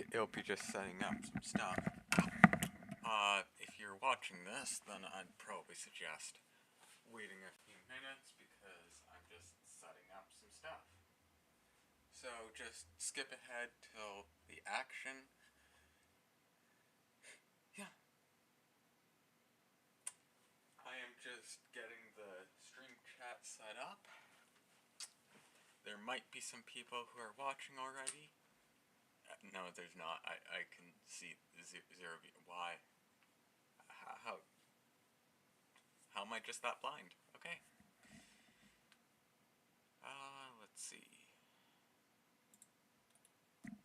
it'll be just setting up some stuff. If you're watching this, then I'd probably suggest waiting a few minutes because I'm just setting up some stuff. So just skip ahead till the action. Yeah. I am just getting the stream chat set up. There might be some people who are watching already. No, there's not. I can see zero. Why? How am I just that blind? Okay. Let's see.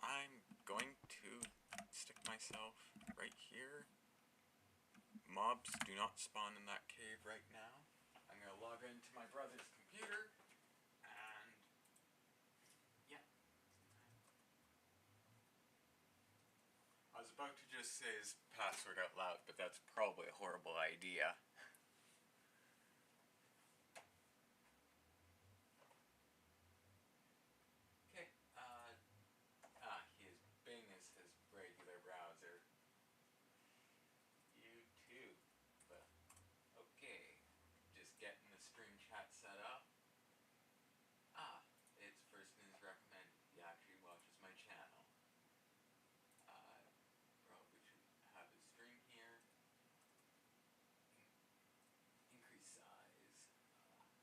I'm going to stick myself right here. Mobs do not spawn in that cave right now. I'm going to log into my brother's computer, and yeah. I was about to just say his password out loud, but that's probably a horrible idea. Okay, Bing is his regular browser. YouTube. Okay, just getting the stream chat set up. It's first news recommended. He actually watches my channel. Probably should have his stream here. Increase size. Okay.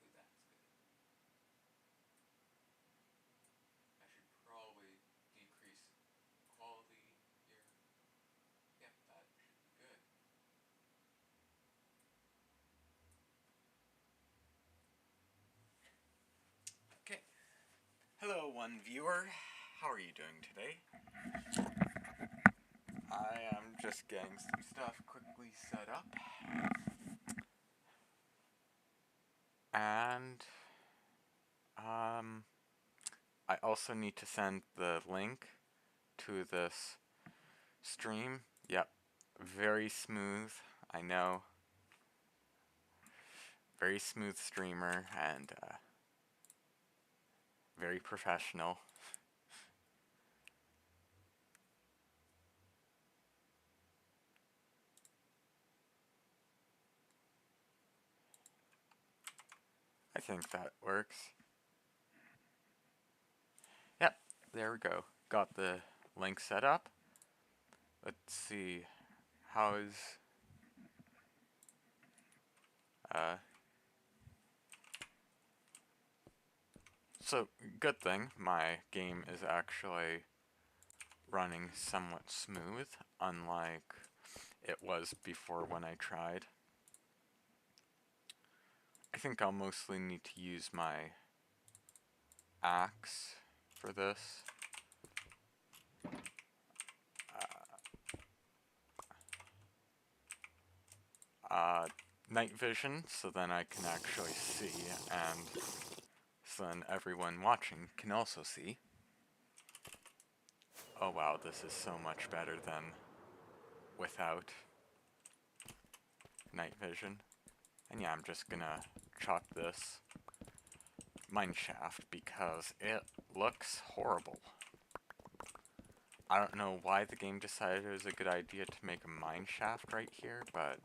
Ooh, that's good. I should probably decrease quality here. Yep, that should be good. Okay. Hello, one viewer. How are you doing today? I am just getting some stuff quickly set up. And I also need to send the link to this stream. Yep, very smooth, I know. Very smooth streamer and very professional. I think that works. Yep, there we go. Got the link set up. Let's see, how's so good thing my game is actually running somewhat smooth, unlike it was before when I tried. I think I'll mostly need to use my axe for this. Night vision, so then I can actually see, and so then everyone watching can also see. Oh wow, this is so much better than without night vision. And yeah, I'm just gonna chop this mineshaft because it looks horrible. I don't know why the game decided it was a good idea to make a mineshaft right here, but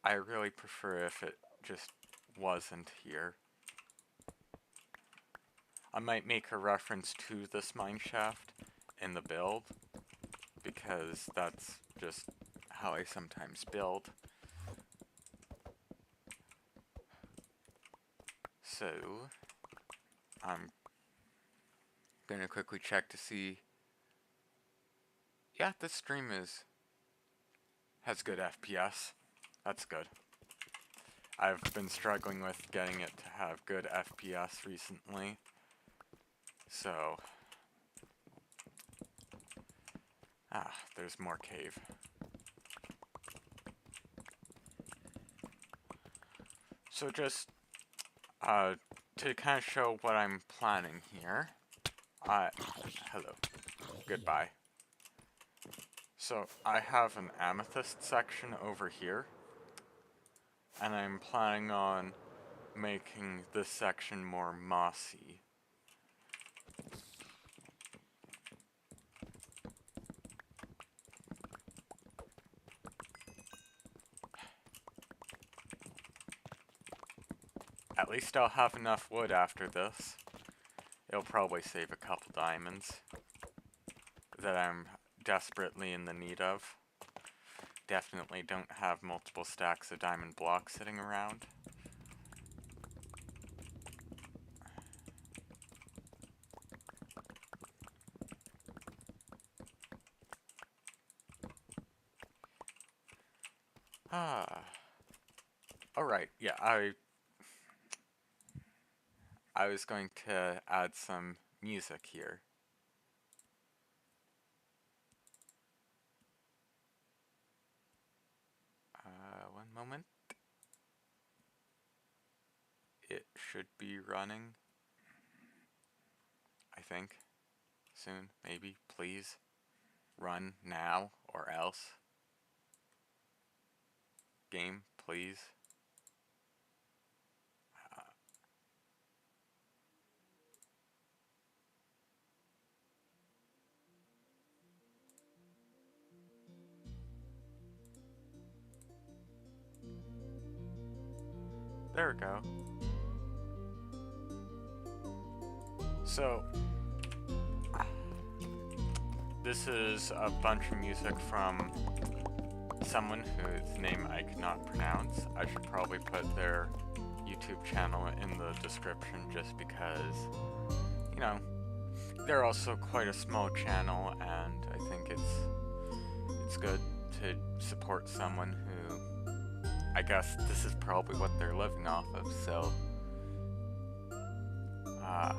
I really prefer if it just wasn't here. I might make a reference to this mineshaft in the build, because that's just how I sometimes build. So, I'm gonna quickly check to see. Yeah, this stream has good FPS. That's good. I've been struggling with getting it to have good FPS recently. So, there's more cave. So just to kind of show what I'm planning here. Hello. Goodbye. So I have an amethyst section over here, and I'm planning on making this section more mossy. At least I'll have enough wood after this. It'll probably save a couple diamonds that I'm desperately in the need of. Definitely don't have multiple stacks of diamond blocks sitting around. Alright, yeah, I was going to add some music here. One moment. It should be running. I think. Soon, maybe, please. Run now, or else. Game, please. There we go. So, this is a bunch of music from someone whose name I cannot pronounce. I should probably put their YouTube channel in the description just because, you know, they're also quite a small channel, and I think it's good to support someone who, I guess this is probably what they're living off of, so I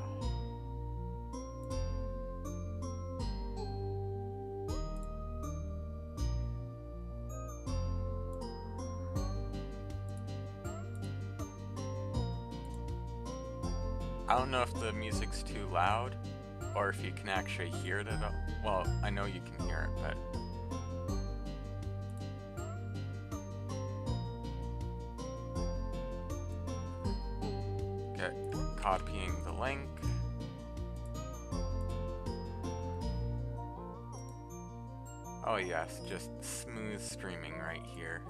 don't know if the music's too loud, or if you can actually hear it at all. Well, I know you can hear it, but... Okay, copying the link. Oh yes, just smooth streaming right here.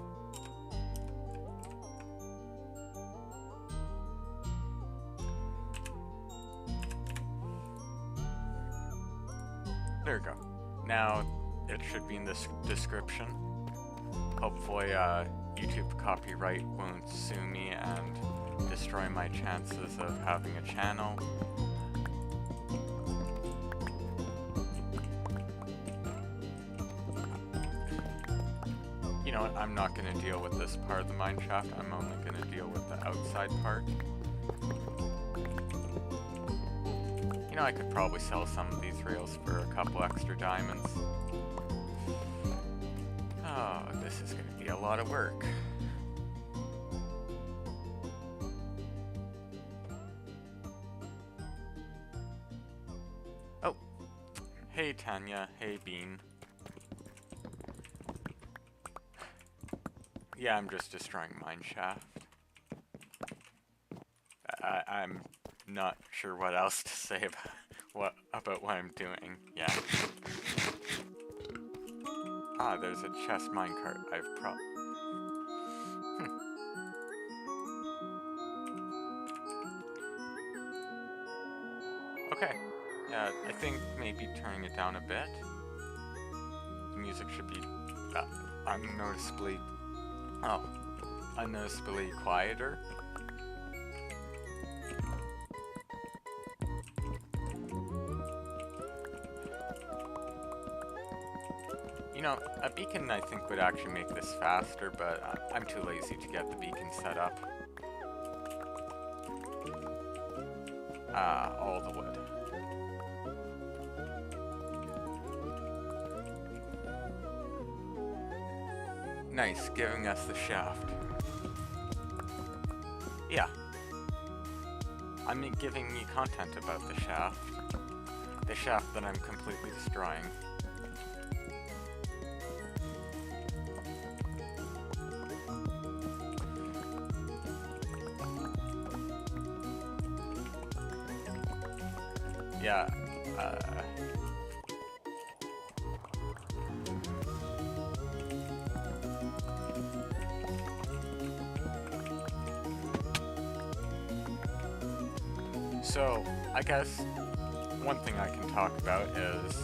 There we go. Now it should be in the description. Hopefully YouTube copyright won't sue me and destroy my chances of having a channel. You know what, I'm not going to deal with this part of the mineshaft, I'm only going to deal with the outside part. You know, I could probably sell some of these rails for a couple extra diamonds. Oh, this is going to be a lot of work. Oh, hey Tanya, hey Bean. Yeah, I'm just destroying mineshaft. I'm not sure what else to say about what I'm doing. Yeah. Ah, there's a chest minecart. Okay. Yeah, I think maybe turning it down a bit. The music should be unnoticeably quieter. You know, a beacon I think would actually make this faster, but I'm too lazy to get the beacon set up. All the wood. Nice, giving us the shaft. Yeah. I'm giving you content about the shaft. The shaft that I'm completely destroying. yeah, so I guess one thing I can talk about is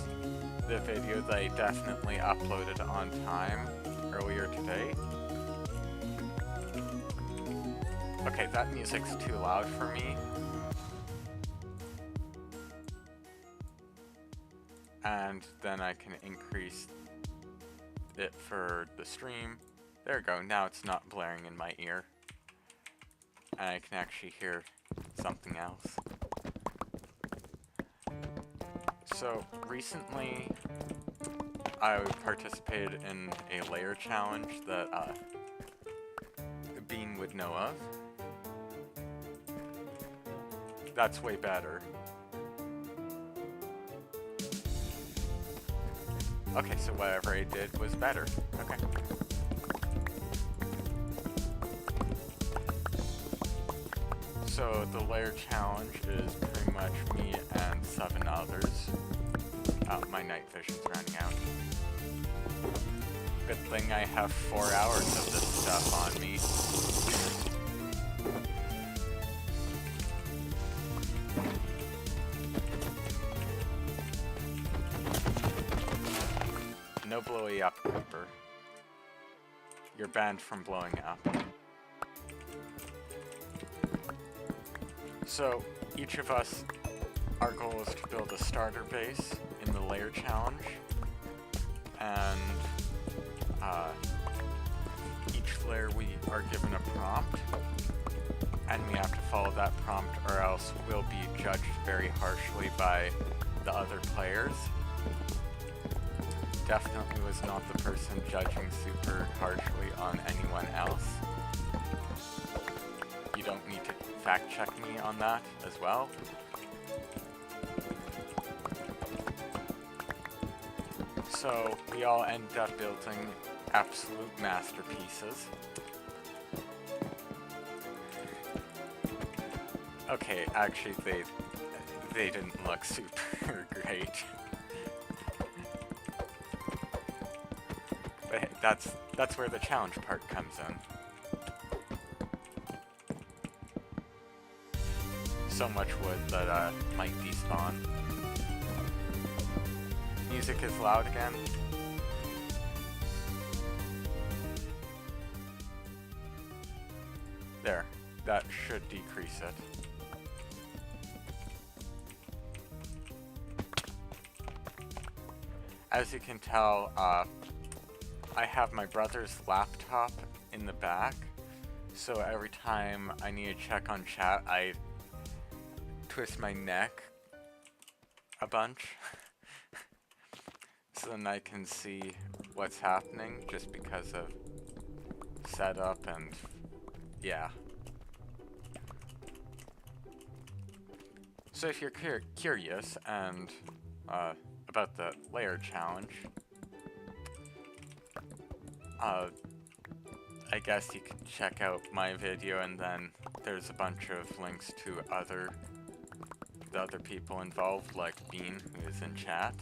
the video that I definitely uploaded on time earlier today. Okay, that music's too loud for me. And then I can increase it for the stream. There we go, now it's not blaring in my ear. And I can actually hear something else. So, recently, I participated in a layer challenge that Bean would know of. That's way better. Okay, so whatever I did was better. Okay. So the layer challenge is pretty much me and 7 others. My night vision's running out. Good thing I have 4 hours of this stuff on me. No blowy up, Cooper. You're banned from blowing up. So, each of us, our goal is to build a starter base in the layer challenge, and each layer we are given a prompt, and we have to follow that prompt or else we'll be judged very harshly by the other players. Definitely was not the person judging super harshly on anyone else. You don't need to fact check me on that as well. So we all ended up building absolute masterpieces. Okay, actually they didn't look super great. But hey, that's where the challenge part comes in. So much wood that might despawn. Music is loud again. There, that should decrease it. As you can tell, I have my brother's laptop in the back, so every time I need to check on chat, I twist my neck a bunch so then I can see what's happening just because of setup and yeah. So if you're curious and about the layer challenge, I guess you could check out my video, and then there's a bunch of links to the other people involved, like Bean, who is in chat.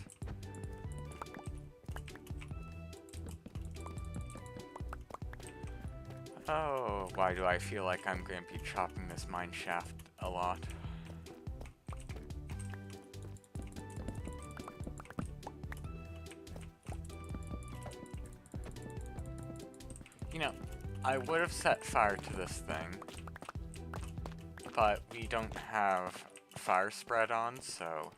Oh, why do I feel like I'm going to be chopping this mineshaft a lot? You know, I would have set fire to this thing, but we don't have fire spread on, so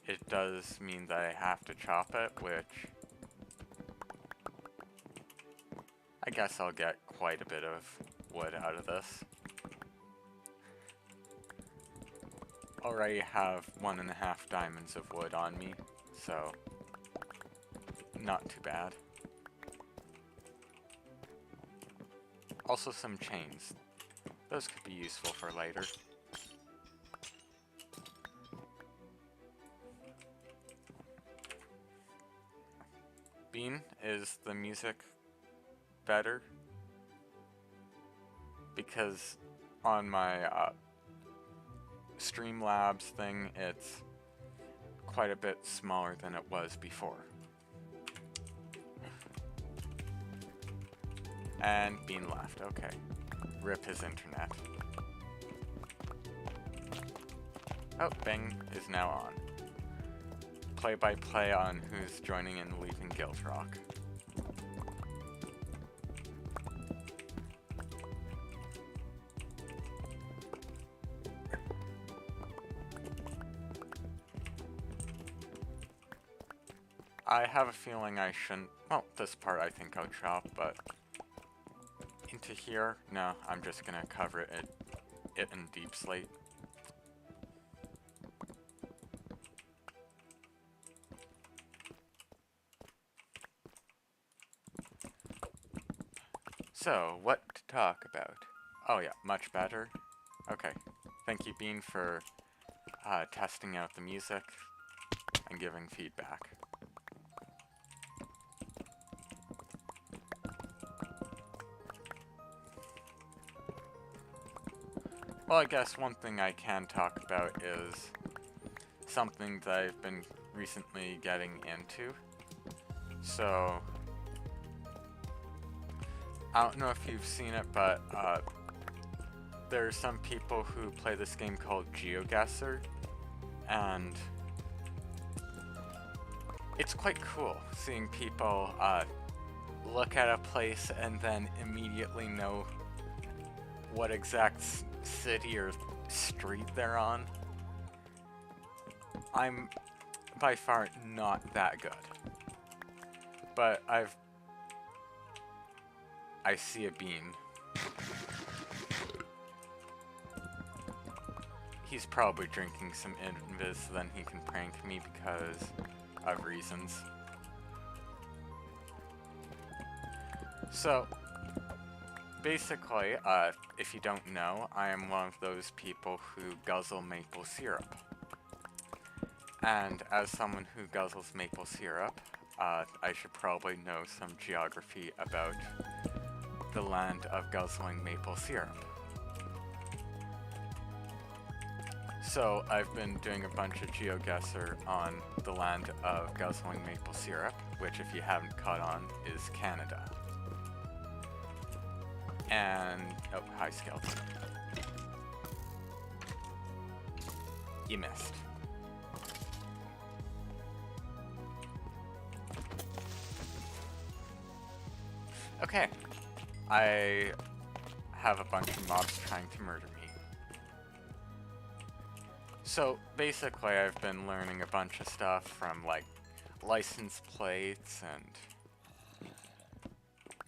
it does mean that I have to chop it, which I guess I'll get quite a bit of wood out of this. Already have 1.5 diamonds of wood on me, so not too bad. Also some chains. Those could be useful for later. Bean, is the music better? Because on my Streamlabs thing, it's quite a bit smaller than it was before. And Bean left, okay. Rip his internet. Oh, Bing is now on. Play-by-play on who's joining and leaving Guildrock. I have a feeling I shouldn't... Well, this part I think I'll chop, but... Into here? No, I'm just gonna cover it in deep slate. So, what to talk about? Oh yeah, much better. Okay. Thank you, Bean, for testing out the music and giving feedback. Well, I guess one thing I can talk about is something that I've been recently getting into. So, I don't know if you've seen it, but there are some people who play this game called GeoGuessr, and it's quite cool seeing people look at a place and then immediately know what exact city or street they're on. I'm by far not that good, but I see a Bean. He's probably drinking some Invis, then he can prank me because of reasons. So, basically, if you don't know, I am one of those people who guzzle maple syrup. And as someone who guzzles maple syrup, I should probably know some geography about the land of guzzling maple syrup. So I've been doing a bunch of GeoGuessr on the land of guzzling maple syrup, which if you haven't caught on is Canada. And, oh, hi Skeleton. You missed. Okay, I have a bunch of mobs trying to murder me. So basically I've been learning a bunch of stuff from like license plates and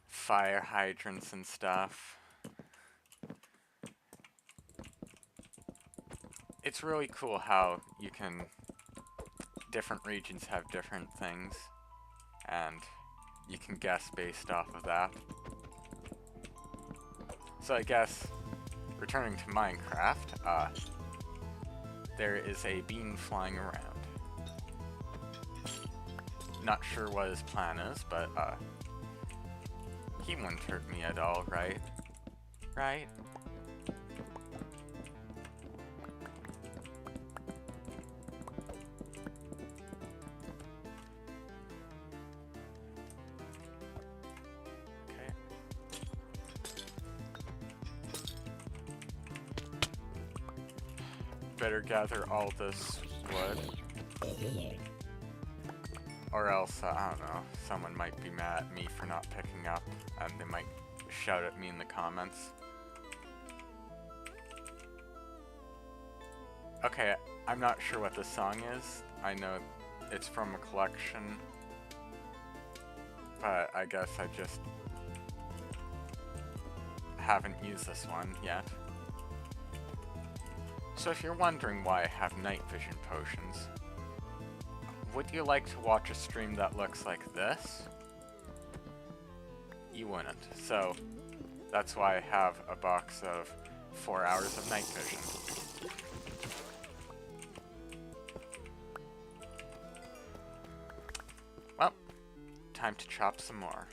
fire hydrants and stuff. It's really cool how you can, different regions have different things, and you can guess based off of that. So I guess, returning to Minecraft, there is a Bean flying around. Not sure what his plan is, but he wouldn't hurt me at all, right? Right? Better gather all this wood. Or else, I don't know, someone might be mad at me for not picking up, and they might shout at me in the comments. Okay, I'm not sure what the song is. I know it's from a collection, but I guess I just haven't used this one yet. So if you're wondering why I have night vision potions, would you like to watch a stream that looks like this? You wouldn't. So that's why I have a box of 4 hours of night vision. Well, time to chop some more.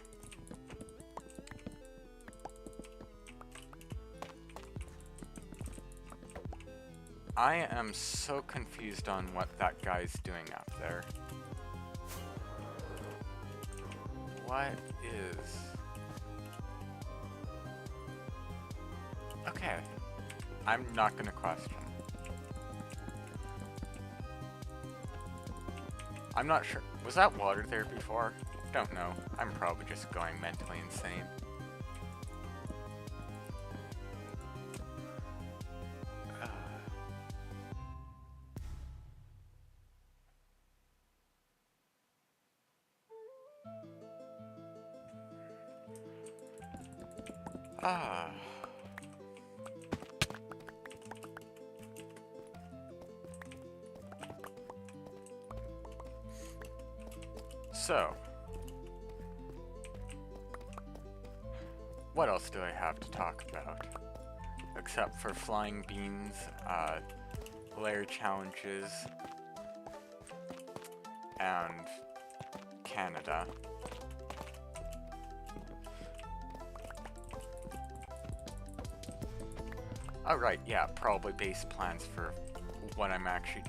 I am so confused on what that guy's doing up there. What is... Okay. I'm not gonna question. I'm not sure. Was that water there before? Don't know. I'm probably just going mentally insane. So, what else do I have to talk about? Except for flying beans, lair challenges, and Canada. Oh right, yeah, probably base plans for what I'm actually...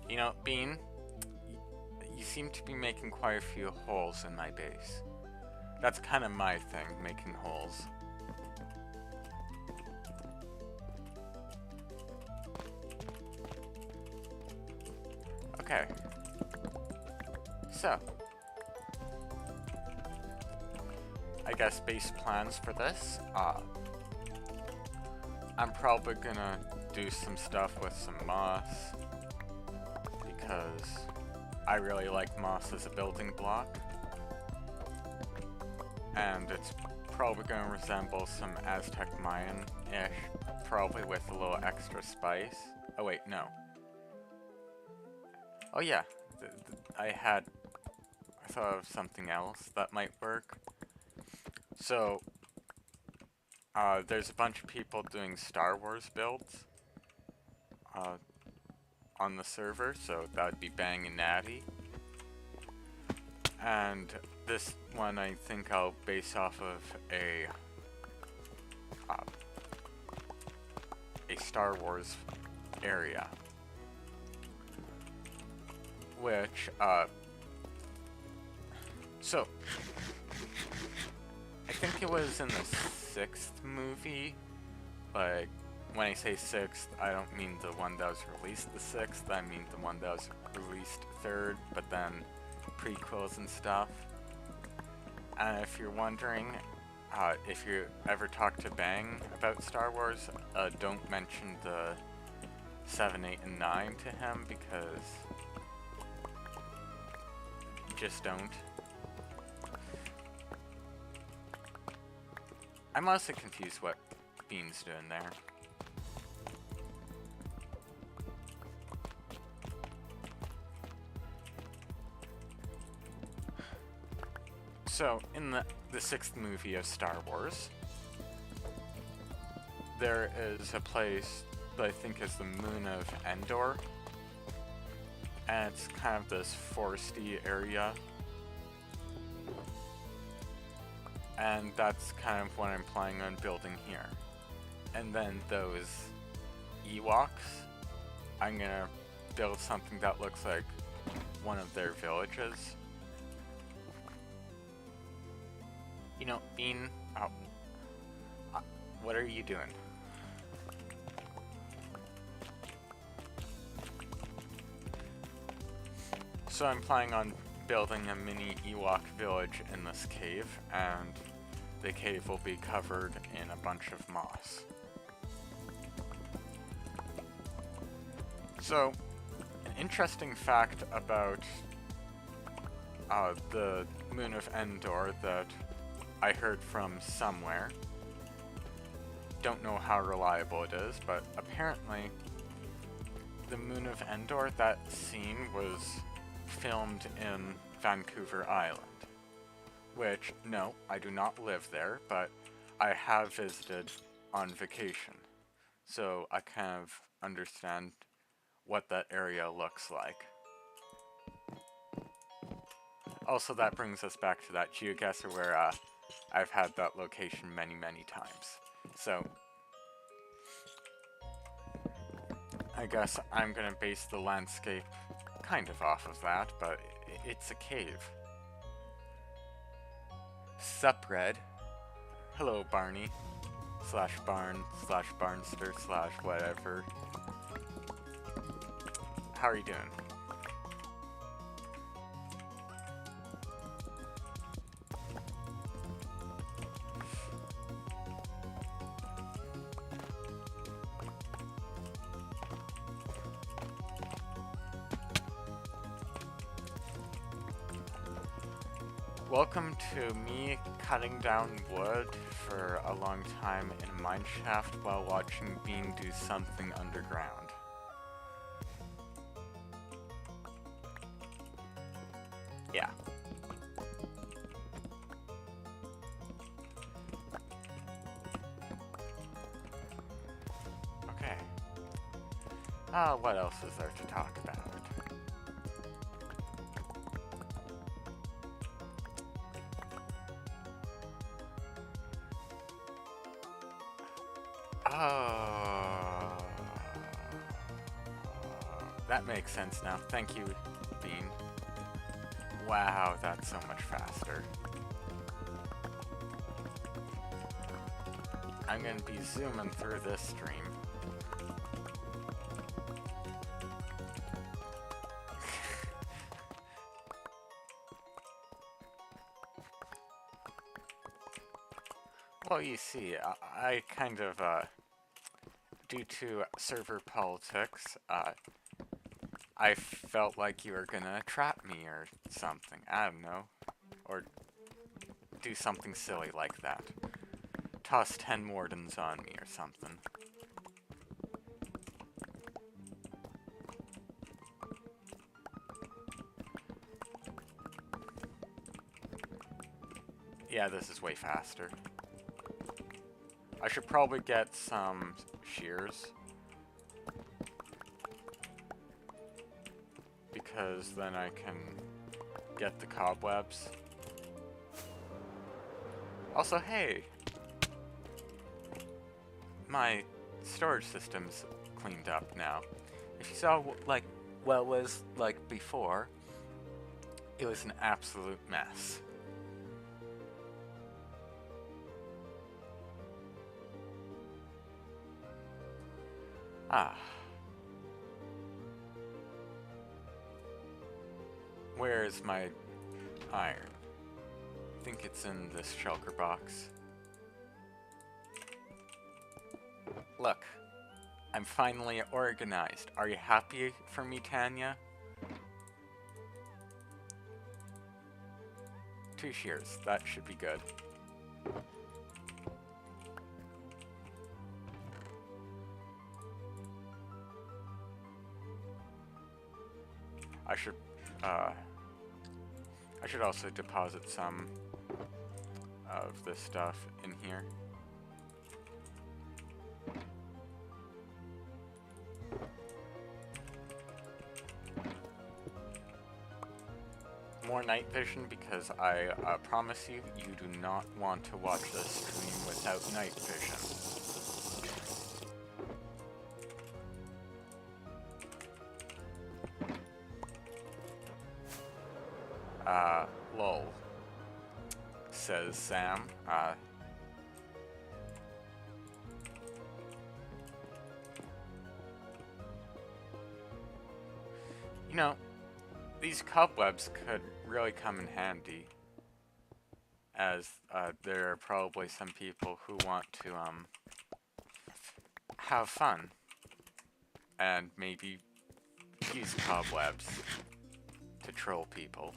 You know, Bean, you seem to be making quite a few holes in my base. That's kind of my thing, making holes. Okay. So, I guess base plans for this. I'm probably gonna do some stuff with some moss, because I really like moss as a building block. And it's probably gonna resemble some Aztec Mayan-ish, probably with a little extra spice. Oh wait, no. Oh yeah, I thought of something else that might work. So, there's a bunch of people doing Star Wars builds on the server, so that would be Bang and Natty. And this one I think I'll base off of a Star Wars area. Which, so, I think it was in the 6th movie, like, when I say 6th, I don't mean the one that was released the 6th, I mean the one that was released 3rd, but then prequels and stuff. And if you're wondering, if you ever talk to Bang about Star Wars, don't mention the 7, 8, and 9 to him, because just don't. I'm also confused what Bean's doing there. So, in the 6th movie of Star Wars, there is a place that I think is the Moon of Endor. And it's kind of this foresty area. And that's kind of what I'm planning on building here. And then those Ewoks, I'm gonna build something that looks like one of their villages. You know, Bean, what are you doing? So I'm planning on building a mini Ewok village in this cave, and the cave will be covered in a bunch of moss. So, an interesting fact about the Moon of Endor that I heard from somewhere, don't know how reliable it is, but apparently the Moon of Endor, that scene was filmed in Vancouver Island. Which, no, I do not live there, but I have visited on vacation. So I kind of understand what that area looks like. Also, that brings us back to that geoguessr where I've had that location many, many times. So, I guess I'm gonna base the landscape kind of off of that, but it's a cave. Sup, Red? Hello, Barney. / Barn / Barnster / whatever. How are you doing? Welcome to me cutting down wood for a long time in a mineshaft while watching Bean do something underground. Yeah. Okay. What else is there to talk about? Oh, that makes sense now. Thank you, Bean. Wow, that's so much faster. I'm gonna be zooming through this stream. Well, you see, I kind of, due to server politics, I felt like you were gonna trap me or something. I don't know. Or do something silly like that. Toss 10 wardens on me or something. Yeah, this is way faster. I should probably get some shears. Because then I can get the cobwebs. Also, hey! My storage system's cleaned up now. If you saw, like, what it was like before, it was an absolute mess. Where is my iron? I think it's in this shulker box. Look, I'm finally organized. Are you happy for me, Tanya? 2 shears, that should be good. I should also deposit some of this stuff in here. More night vision because I promise you, you do not want to watch this stream without night vision. Lol, says Sam. You know, these cobwebs could really come in handy, as there are probably some people who want to have fun and maybe use cobwebs to troll people.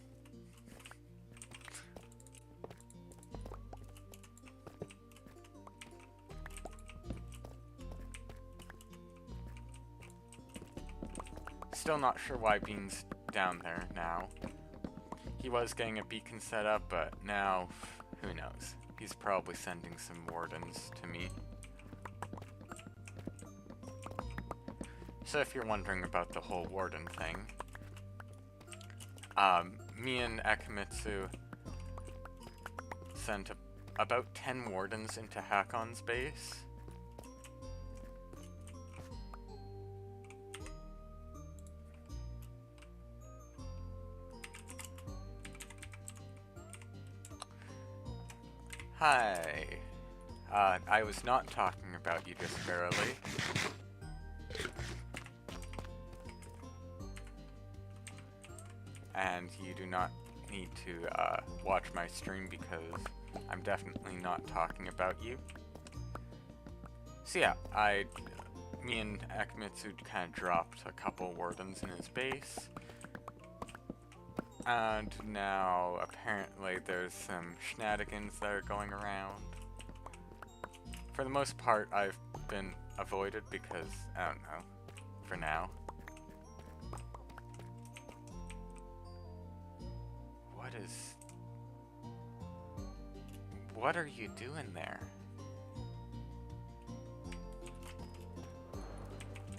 Still not sure why Bean's down there now. he was getting a beacon set up, but now, who knows? He's probably sending some wardens to me. So if you're wondering about the whole warden thing, me and Akamitsu sent about 10 wardens into Hakon's base. Hi. I was not talking about you just barely. And you do not need to watch my stream because I'm definitely not talking about you. So yeah, me and Akamitsu kind of dropped a couple wardens in his base. And now, apparently, there's some shenanigans that are going around. For the most part, I've been avoided because, I don't know, for now. What are you doing there?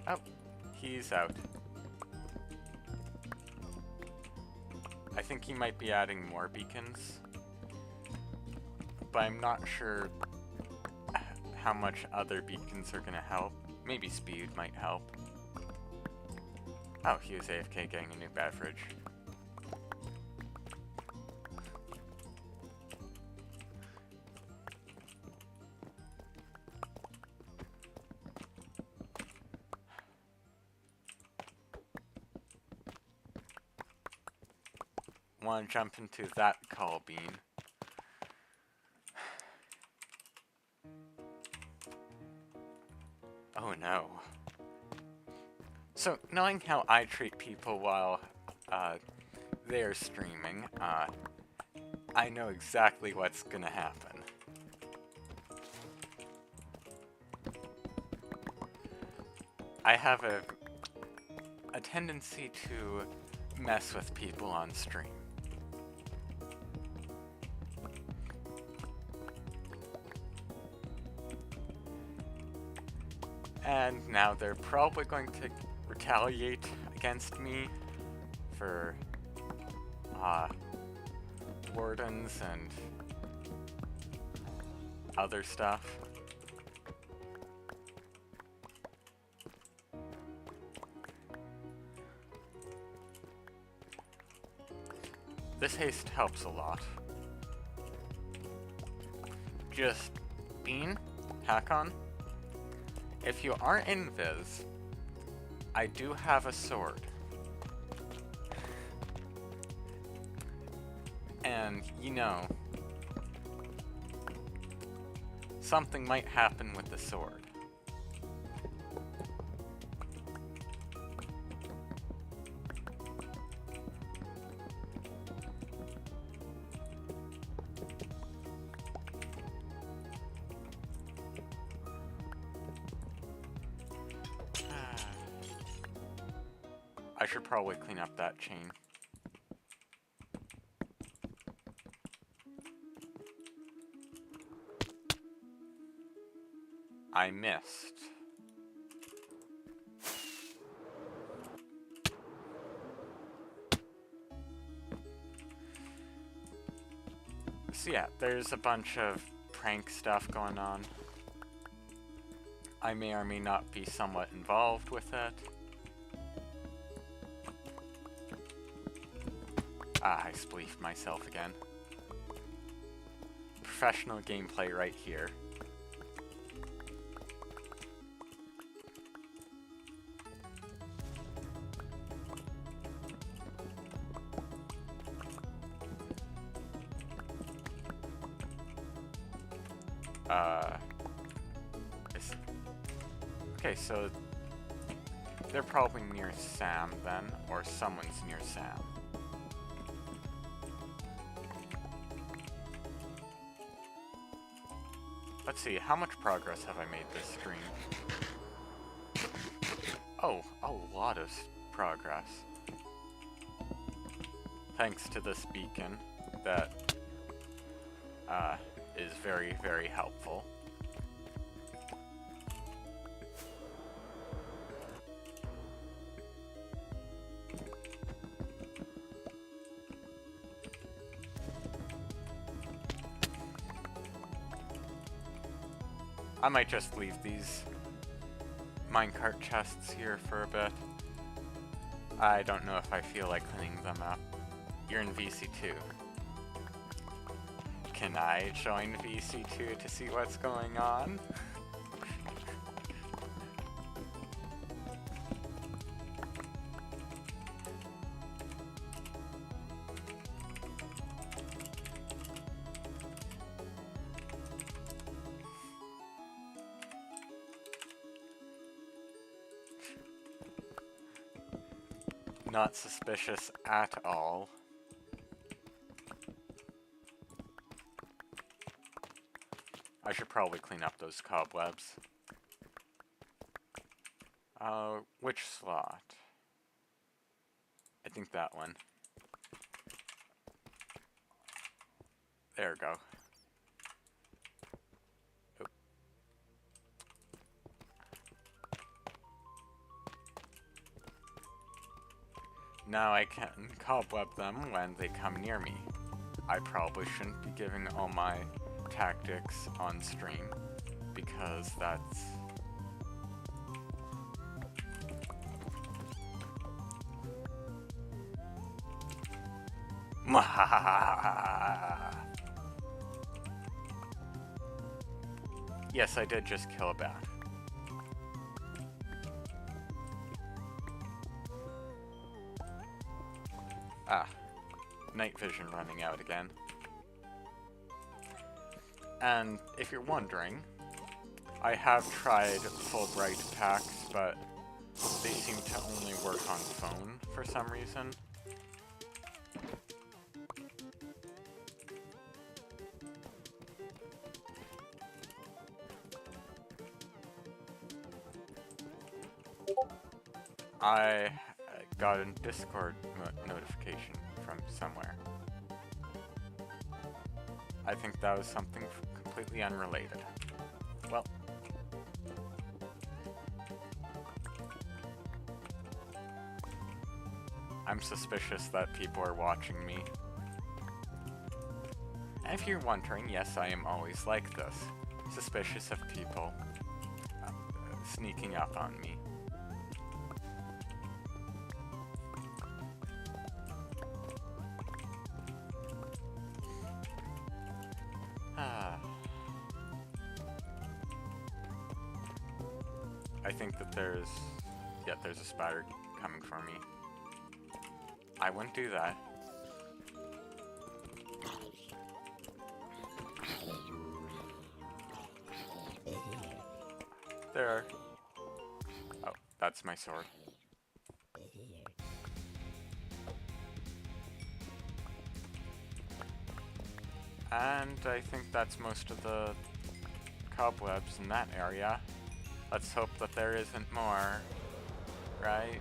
Oh, he's out. I think he might be adding more beacons, but I'm not sure how much other beacons are gonna help. Maybe speed might help. Oh, he was AFK getting a new beverage. Want to jump into that call bean? Oh no. So, knowing how I treat people while they're streaming, I know exactly what's gonna happen. I have a tendency to mess with people on stream. And now they're probably going to retaliate against me for wardens and other stuff. This haste helps a lot. Just Bean, Hakon. If you aren't invis, I do have a sword. And, you know, something might happen with the sword. I should probably clean up that chain. I missed. So yeah, there's a bunch of prank stuff going on. I may or may not be somewhat involved with it. Ah, I spleefed myself again. Professional gameplay right here. Okay, so they're probably near Sam then, or someone's near Sam. Let's see, how much progress have I made this stream? Oh, a lot of progress. thanks to this beacon that is very, very helpful. I might just leave these minecart chests here for a bit. I don't know if I feel like cleaning them up. You're in VC2. Can I join VC2 to see what's going on? Not suspicious at all. I should probably clean up those cobwebs. Which slot? I think that one. There we go. Oop. Now I can cobweb them when they come near me. I probably shouldn't be giving all my tactics on stream, because that's... Yes, I did just kill a bat. Ah, night vision running out again. And if you're wondering, I have tried Fulbright packs, but they seem to only work on phone for some reason. I got a Discord notification from somewhere. I think that was something completely unrelated. Well. I'm suspicious that people are watching me. And if you're wondering, yes, I am always like this. Suspicious of people sneaking up on me. I think that there's a spider coming for me. I wouldn't do that. There. Oh, that's my sword. And I think that's most of the cobwebs in that area. Let's hope that there isn't more, right?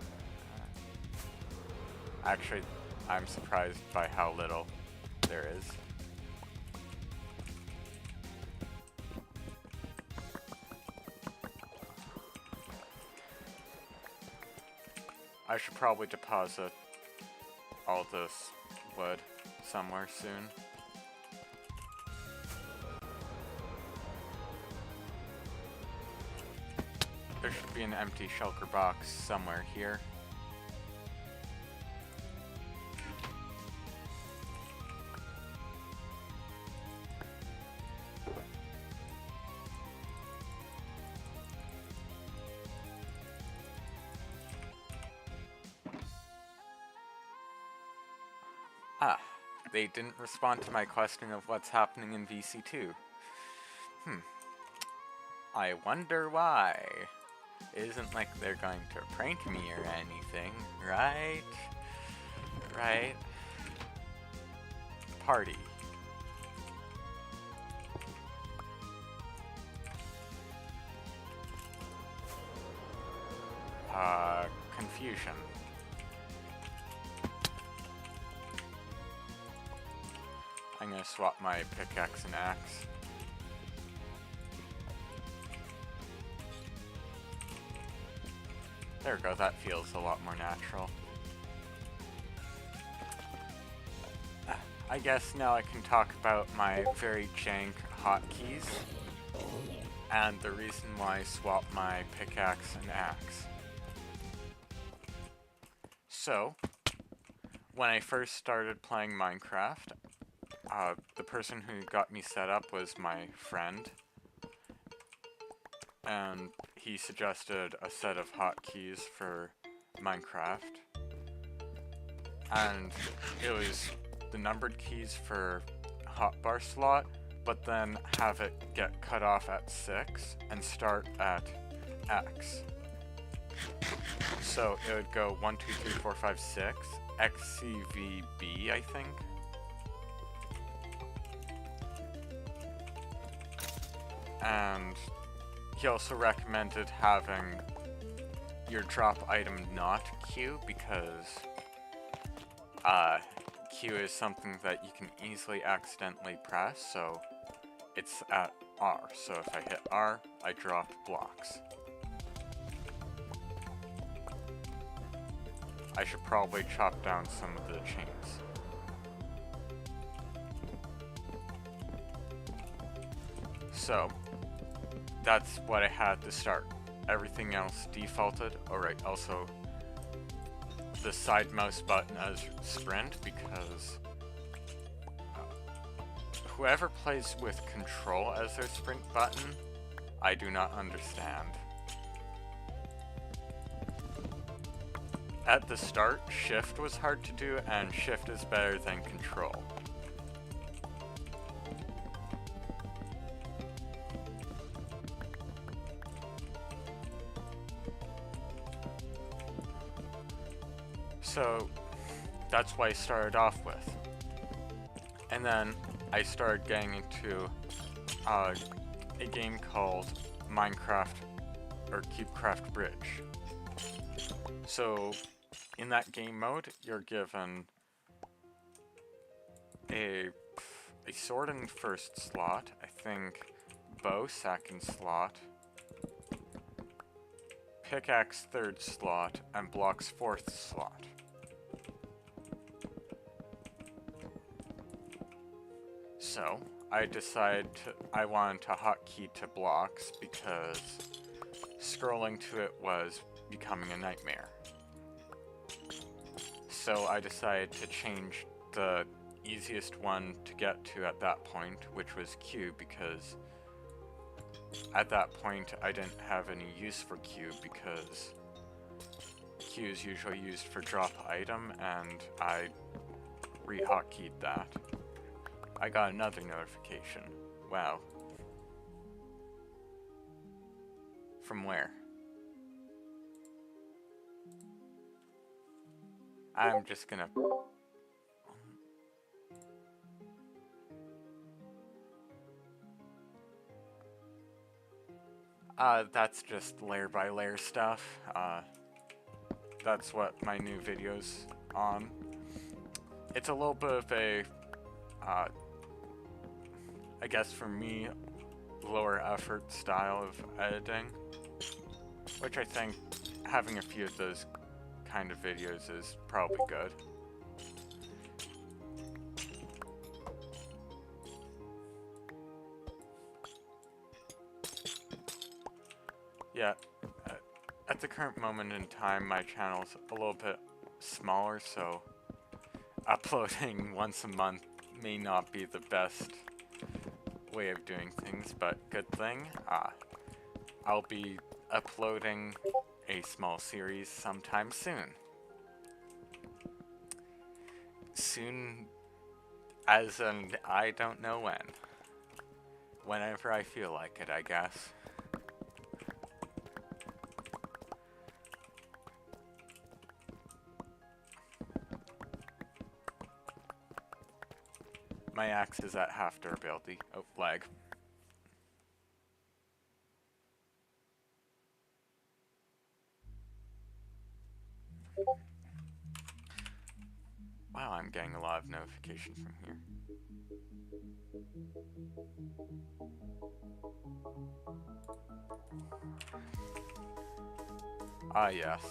Actually, I'm surprised by how little there is. I should probably deposit all this wood somewhere soon. There should be an empty shulker box somewhere here. Ah, they didn't respond to my question of what's happening in VC2. I wonder why. It isn't like they're going to prank me or anything, right? Right? Party. Confusion. I'm gonna swap my pickaxe and axe. There we go, that feels a lot more natural. I guess now I can talk about my very jank hotkeys and the reason why I swapped my pickaxe and axe. So, when I first started playing Minecraft, the person who got me set up was my friend, and he suggested a set of hotkeys for Minecraft, and it was the numbered keys for hotbar slot, but then have it get cut off at 6 and start at X. So it would go 1, 2, 3, 4, 5, 6, XCVB, I think. And he also recommended having your drop item not Q because Q is something that you can easily accidentally press, so it's at R. So if I hit R, I drop blocks. I should probably chop down some of the chains. So, that's what I had to start. Everything else defaulted. Alright, also the side mouse button as sprint, because whoever plays with control as their sprint button, I do not understand. At the start, shift was hard to do, and shift is better than control. So that's what I started off with. And then I started getting into a game called Minecraft or CubeCraft Bridge. So in that game mode, you're given a sword in first slot, I think bow second slot, pickaxe third slot, and blocks fourth slot. So I decided I wanted to hotkey to blocks because scrolling to it was becoming a nightmare. So I decided to change the easiest one to get to at that point, which was Q, because at that point I didn't have any use for Q because Q is usually used for drop item, and I re-hotkeyed that. I got another notification. Wow. From where? I'm just gonna... that's just layer by layer stuff. That's what my new video's on. It's a little bit of a, I guess for me, lower effort style of editing, which I think having a few of those kind of videos is probably good. Yeah, at the current moment in time, my channel's a little bit smaller, so uploading once a month may not be the best way of doing things, but good thing, I'll be uploading a small series sometime soon. Soon, as in, I don't know when. Whenever I feel like it, I guess. My axe is at half durability. Oh, lag. Wow, I'm getting a lot of notifications from here. Ah, yes.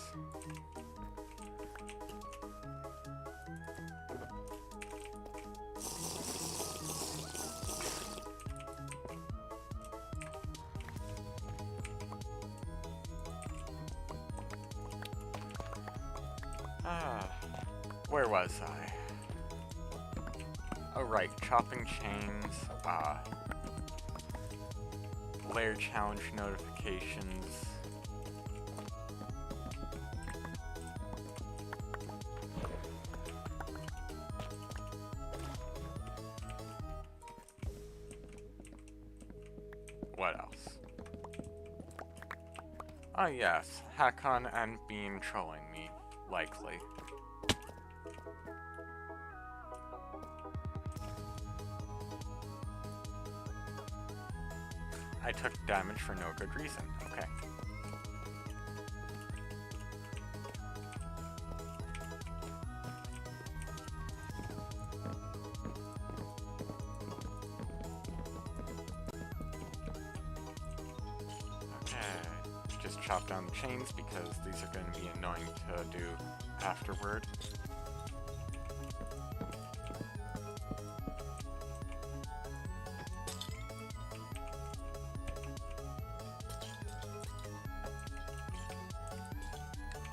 Where was I? Oh right, chopping chains, layer challenge notifications. What else? Oh yes, Hakon and Bean trolling me, likely. I took damage for no good reason, okay. Just chop down the chains because these are going to be annoying to do afterward.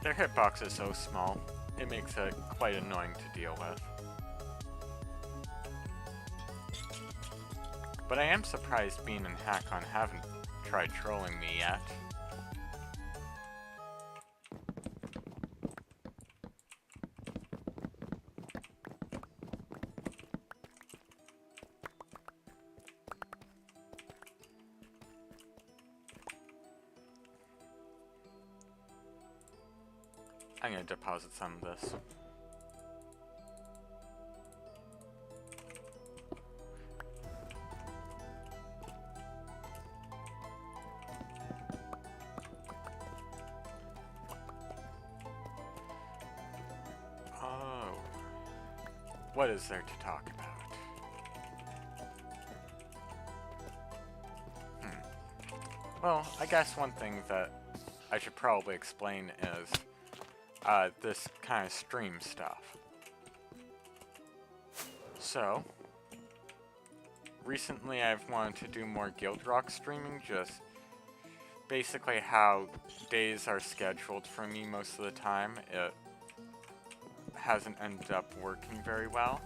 Their hitbox is so small, it makes it quite annoying to deal with. But I am surprised Bean and Hakon haven't tried trolling me yet. I'm gonna deposit some of this. Oh. What is there to talk about? Well, I guess one thing that I should probably explain is this kind of stream stuff. So, recently I've wanted to do more Guildrock streaming, just basically how days are scheduled for me most of the time. It hasn't ended up working very well,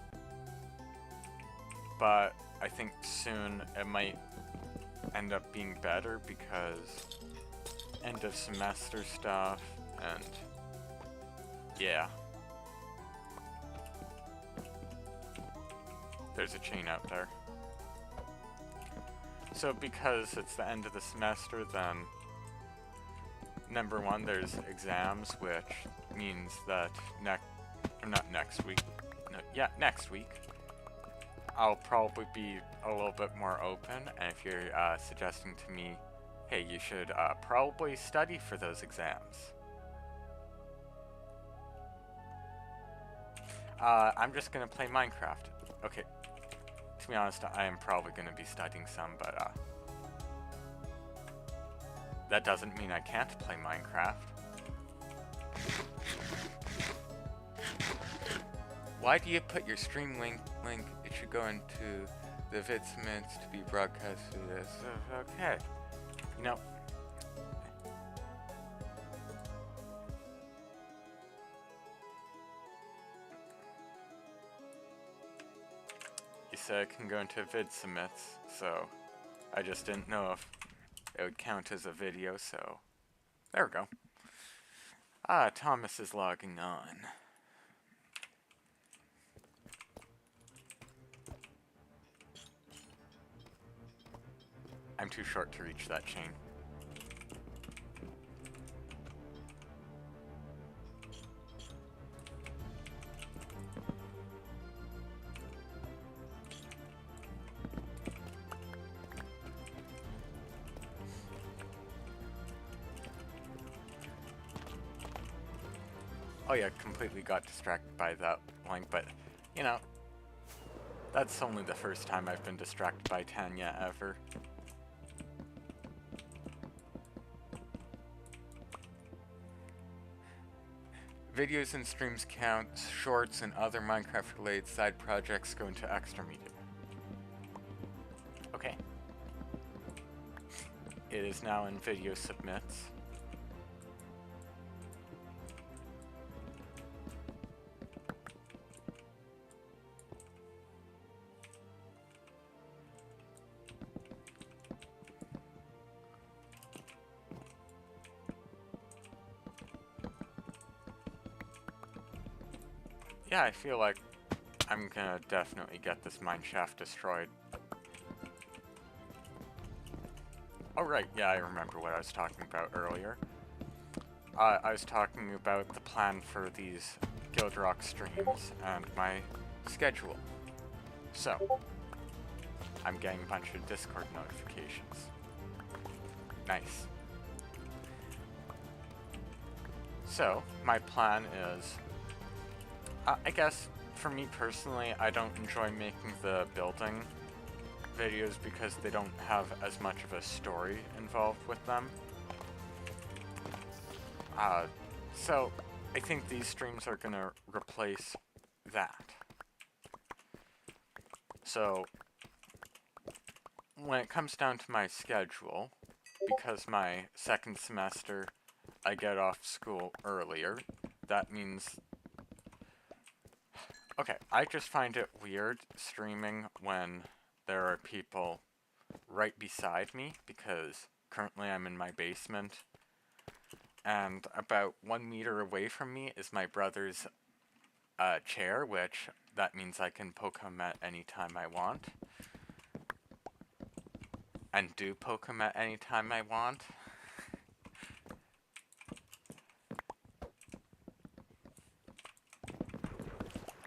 but I think soon it might end up being better because end of semester stuff and yeah. There's a chain out there. So because it's the end of the semester, then number one, there's exams, which means that next week, I'll probably be a little bit more open, and if you're suggesting to me, hey, you should probably study for those exams. I'm just gonna play Minecraft. Okay, to be honest, I am probably gonna be studying some, but that doesn't mean I can't play Minecraft. Why do you put your stream link? It should go into the VidSmiths to be broadcast through this. Okay. You know. You said it can go into VidSmiths, so I just didn't know if it would count as a video, so there we go. Thomas is logging on. I'm too short to reach that chain. Oh yeah, completely got distracted by that link, but, you know, that's only the first time I've been distracted by Tanya ever. Videos and streams count, shorts and other Minecraft-related side projects go into extra media. Okay. It is now in video submits. Yeah, I feel like I'm gonna definitely get this mineshaft destroyed. Oh right, yeah, I remember what I was talking about earlier. I was talking about the plan for these Guildrock streams and my schedule. So, I'm getting a bunch of Discord notifications. Nice. So, my plan is, I guess, for me personally, I don't enjoy making the building videos because they don't have as much of a story involved with them. So, I think these streams are gonna replace that. So, when it comes down to my schedule, because my second semester I get off school earlier, that means... Okay, I just find it weird streaming when there are people right beside me, because currently I'm in my basement, and about 1 meter away from me is my brother's chair, which that means I can poke him at any time I want. And do poke him at any time I want.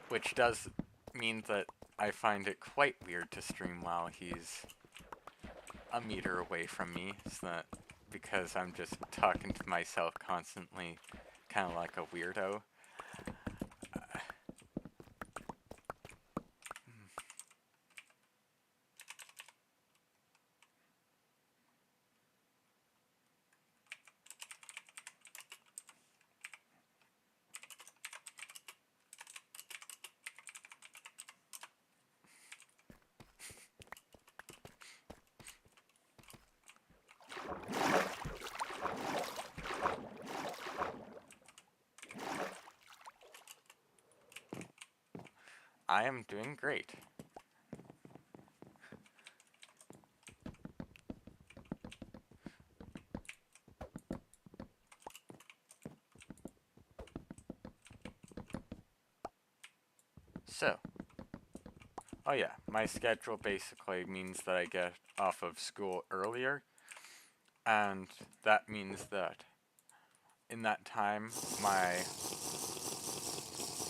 Which does mean that I find it quite weird to stream while he's a meter away from me, so that because I'm just talking to myself constantly, kind of like a weirdo. I am doing great. So, oh yeah, my schedule basically means that I get off of school earlier, and that means that in that time my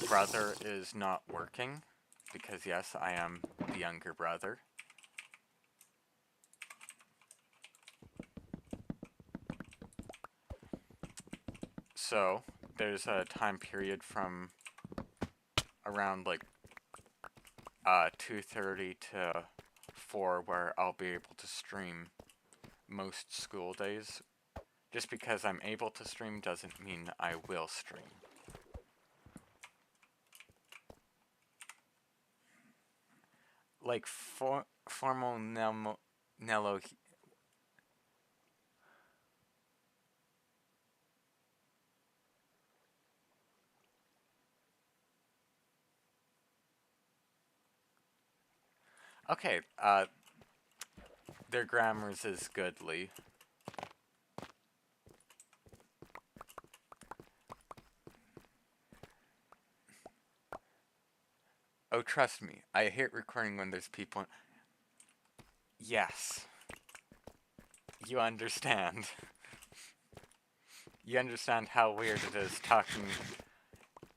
brother is not working, because yes, I am the younger brother. So, there's a time period from around like 2:30 to 4 where I'll be able to stream most school days. Just because I'm able to stream doesn't mean I will stream. Like formal Nello. Okay, their grammars is goodly. Oh, trust me, I hate recording when there's people. Yes. You understand. You understand how weird it is talking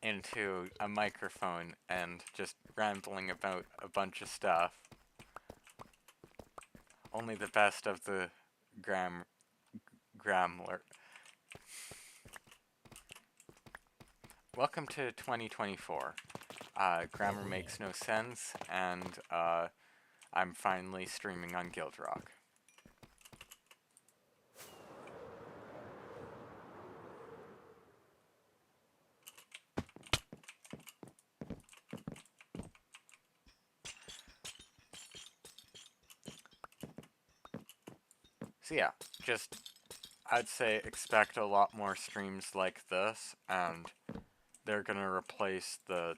into a microphone and just rambling about a bunch of stuff. Only the best of the grammar. Welcome to 2024. Grammar makes no sense, and I'm finally streaming on Guildrock. So yeah, I'd say expect a lot more streams like this, and they're gonna replace the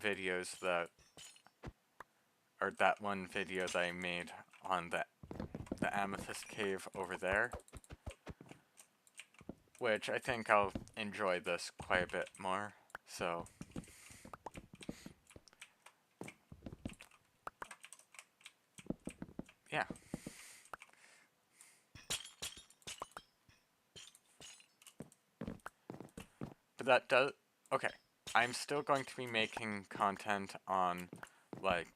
videos that one video that I made on the Amethyst Cave over there, which I think I'll enjoy this quite a bit more, so yeah. But that does... Okay, I'm still going to be making content on, like,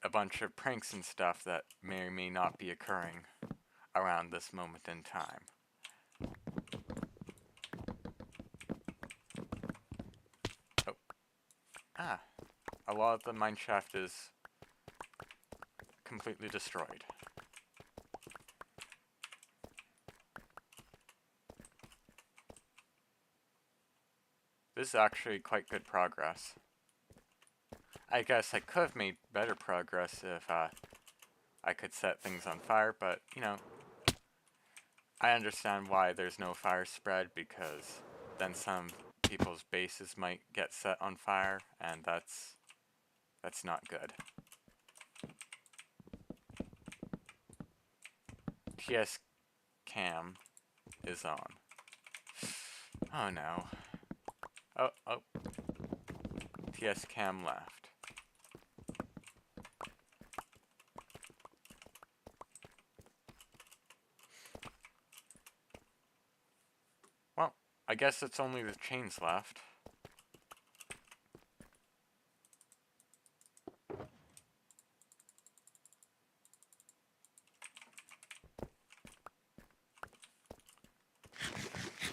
a bunch of pranks and stuff that may or may not be occurring around this moment in time. Oh. Ah. A lot of the mineshaft is completely destroyed. This is actually quite good progress. I guess I could have made better progress if I could set things on fire, but, you know, I understand why there's no fire spread, because then some people's bases might get set on fire, and that's not good. TS cam is on. Oh no. Oh. TS cam left. Well, I guess it's only the chains left.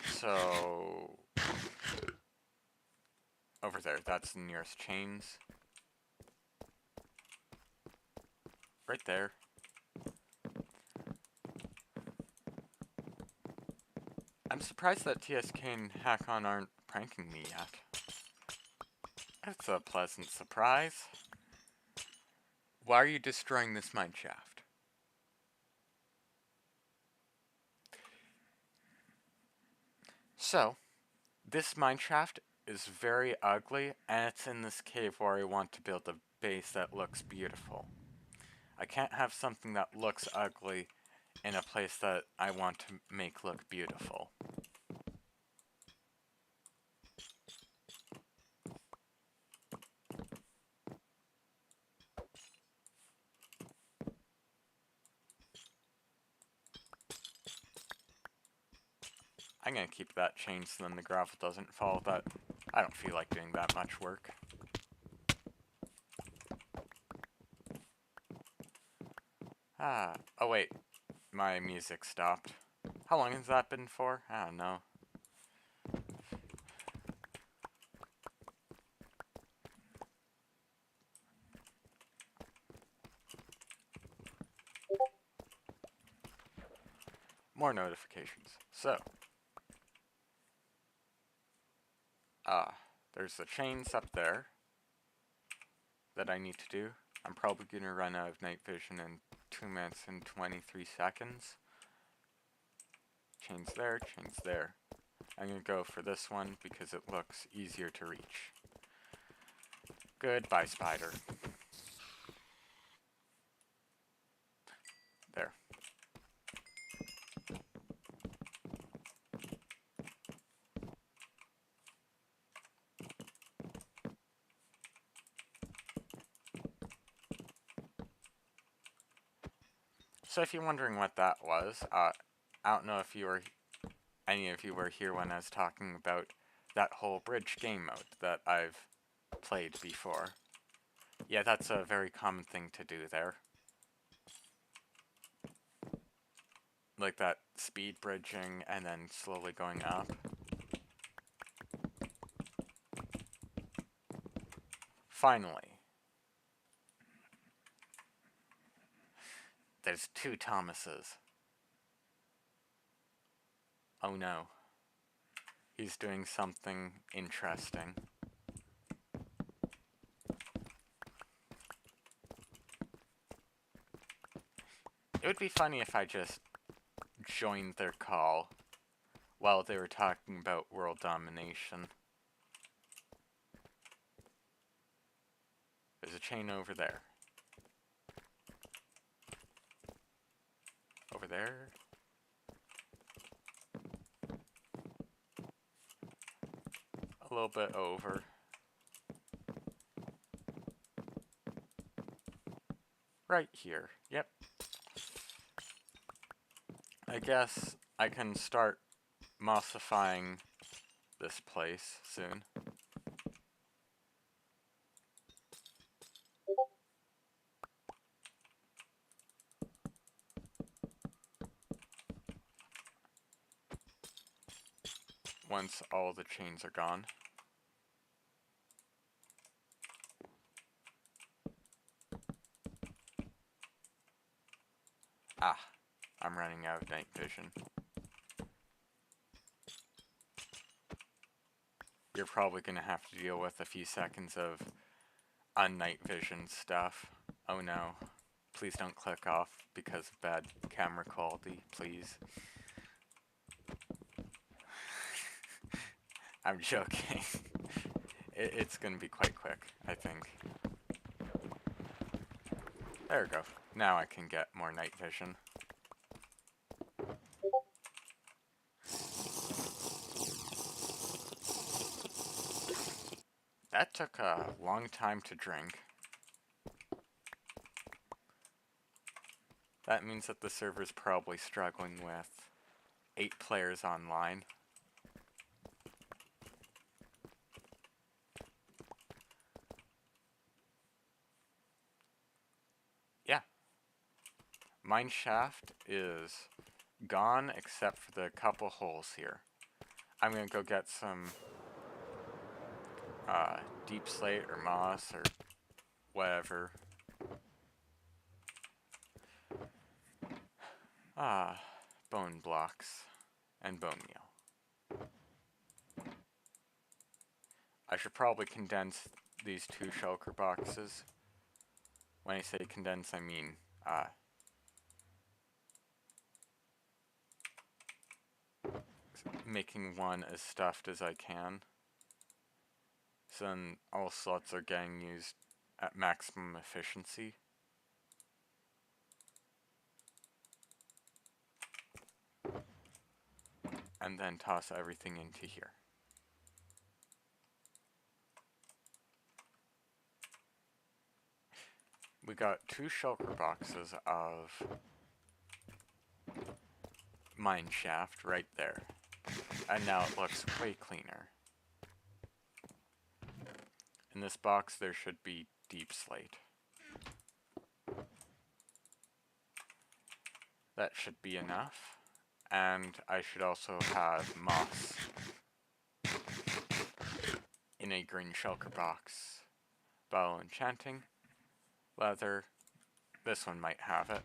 So... over there, that's the nearest chains. Right there. I'm surprised that TSK and Hackon aren't pranking me yet. That's a pleasant surprise. Why are you destroying this mineshaft? So, this mineshaft is very ugly, and it's in this cave where I want to build a base that looks beautiful. I can't have something that looks ugly in a place that I want to make look beautiful. I'm gonna keep that chain so then the gravel doesn't fall, but I don't feel like doing that much work. Oh wait, my music stopped. How long has that been for? I don't know. More notifications. So, there's the chains up there that I need to do. I'm probably gonna run out of night vision in 2 minutes and 23 seconds. Chains there, chains there. I'm gonna go for this one because it looks easier to reach. Goodbye, spider. There. So if you're wondering what that was, I don't know if any of you were here when I was talking about that whole bridge game mode that I've played before. Yeah, that's a very common thing to do there. Like that speed bridging and then slowly going up. Finally. There's 2 Thomases. Oh no. He's doing something interesting. It would be funny if I just joined their call while they were talking about world domination. There's a chain over there. Over there. A little bit over. Right here. Yep. I guess I can start mossifying this place soon. Once all the chains are gone. Ah, I'm running out of night vision. You're probably gonna have to deal with a few seconds of un-night vision stuff. Oh no. Please don't click off because of bad camera quality, please. I'm joking. It's gonna be quite quick, I think. There we go. Now I can get more night vision. That took a long time to drink. That means that the server's probably struggling with 8 players online. Yeah. Mineshaft is gone except for the couple holes here. I'm gonna go get some deep slate or moss or whatever. Bone blocks and bone meal. I should probably condense these 2 shulker boxes. When I say condense, I mean making one as stuffed as I can. So then all slots are getting used at maximum efficiency. And then toss everything into here. We got 2 shulker boxes of mineshaft right there. And now it looks way cleaner. In this box there should be deep slate. That should be enough. And I should also have moss in a green shulker box. Bottle enchanting. Leather. This one might have it.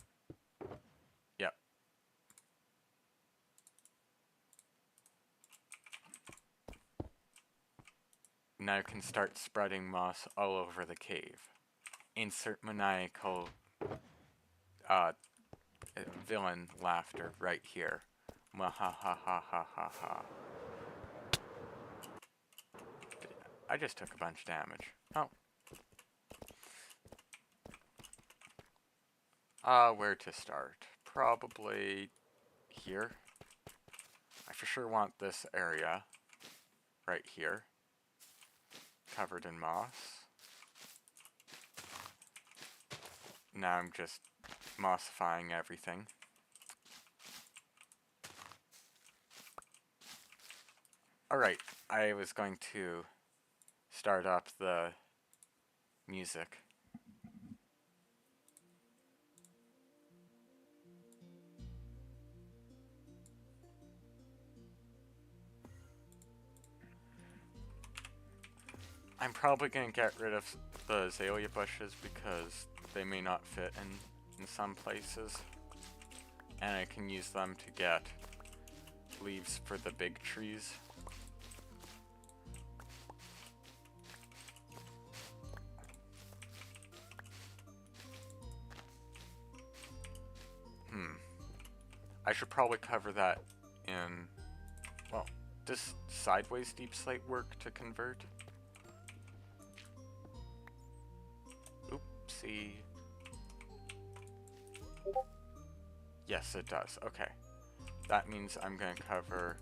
Yep. Now I can start spreading moss all over the cave. Insert maniacal villain laughter right here. Mwahahahahaha. I just took a bunch of damage. Oh. Where to start? Probably here. I for sure want this area right here, covered in moss. Now I'm just mossifying everything. Alright, I was going to start up the music. I'm probably going to get rid of the azalea bushes because they may not fit in some places. And I can use them to get leaves for the big trees. I should probably cover that in, well, does sideways deep slate work to convert? Oopsie. Yes, it does. Okay. That means I'm going to cover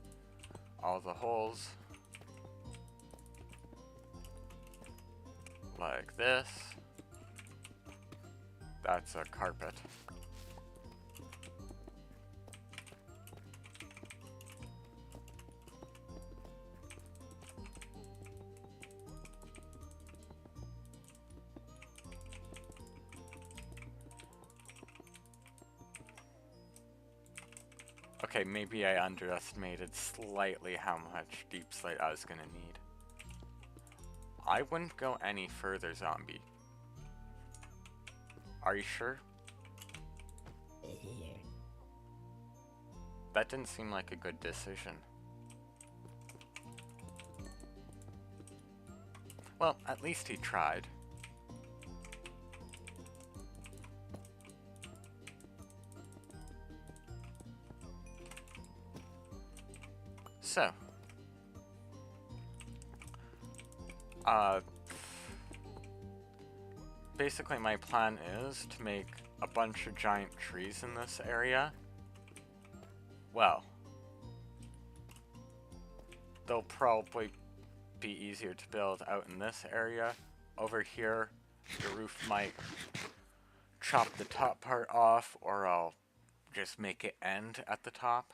all the holes like this. That's a carpet. Okay, maybe I underestimated slightly how much deep slate I was gonna need. I wouldn't go any further, zombie. Are you sure? That didn't seem like a good decision. Well, at least he tried. So, basically my plan is to make a bunch of giant trees in this area. Well, they'll probably be easier to build out in this area. Over here, the roof might chop the top part off, or I'll just make it end at the top.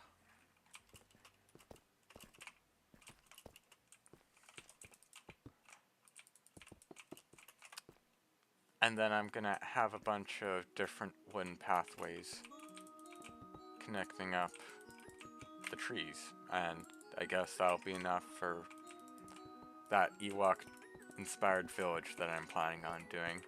And then I'm gonna have a bunch of different wooden pathways connecting up the trees, and I guess that'll be enough for that Ewok-inspired village that I'm planning on doing.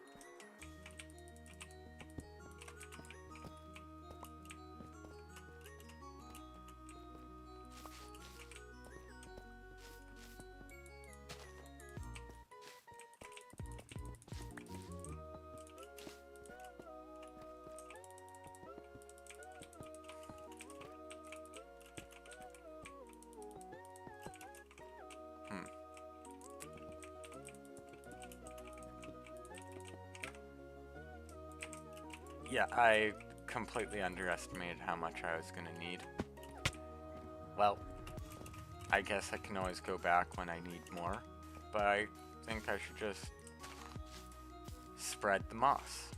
Yeah, I completely underestimated how much I was gonna need. Well, I guess I can always go back when I need more, but I think I should just spread the moss.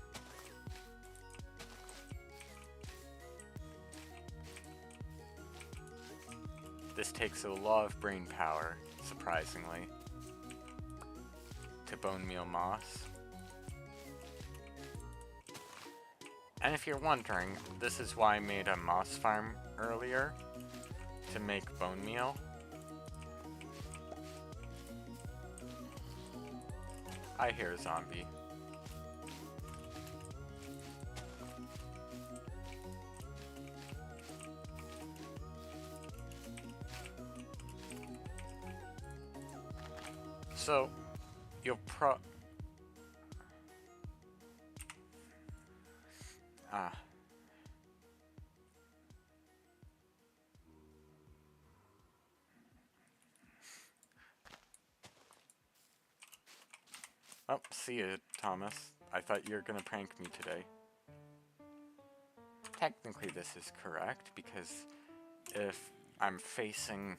This takes a lot of brain power, surprisingly, to bone meal moss. And if you're wondering, this is why I made a moss farm earlier, to make bone meal. I hear a zombie. So, you'll Oh, see you, Thomas. I thought you were gonna prank me today. Technically this is correct, because if I'm facing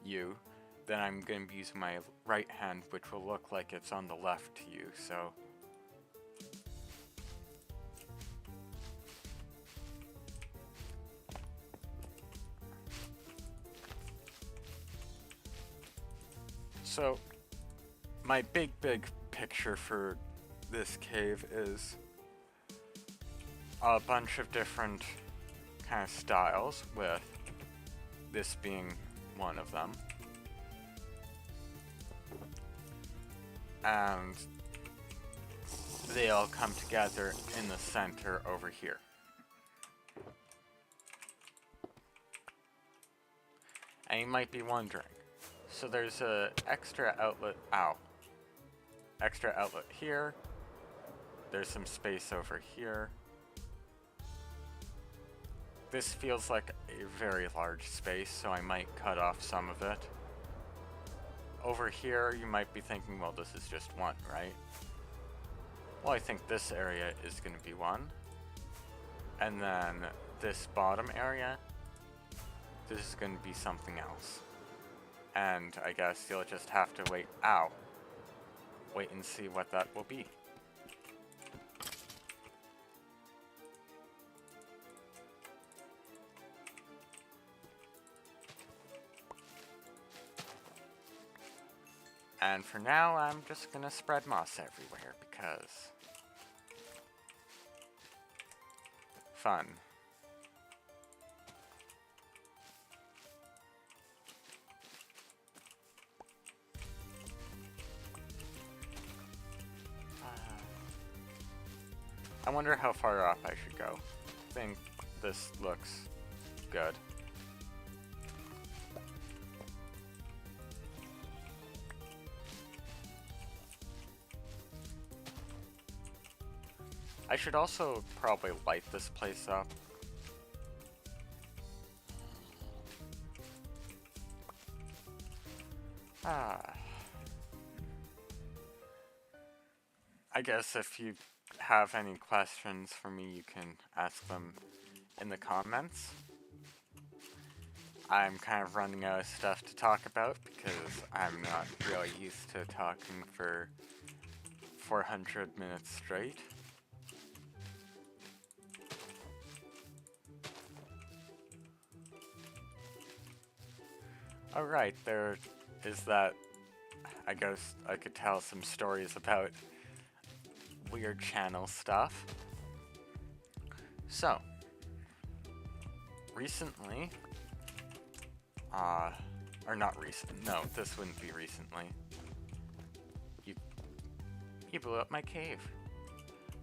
you, then I'm gonna be using my right hand, which will look like it's on the left to you, so... So, my big picture for this cave is a bunch of different kind of styles, with this being one of them. and they all come together in the center over here. And you might be wondering, so there's a extra outlet, extra outlet here, there's some space over here. This feels like a very large space, so I might cut off some of it. Over here, you might be thinking, well, this is just one, right? Well, I think this area is going to be one. And then this bottom area, this is going to be something else. And I guess you'll just have to wait and see what that will be. And for now, I'm just gonna spread moss everywhere because fun. I wonder how far up I should go. I think this looks good. I should also probably light this place up. I guess if you have any questions for me, you can ask them in the comments. I'm kind of running out of stuff to talk about because I'm not really used to talking for 400 minutes straight. Alright, there is that. I guess I could tell some stories about weird channel stuff. So, recently, or not recent, no, this wouldn't be recently. You blew up my cave.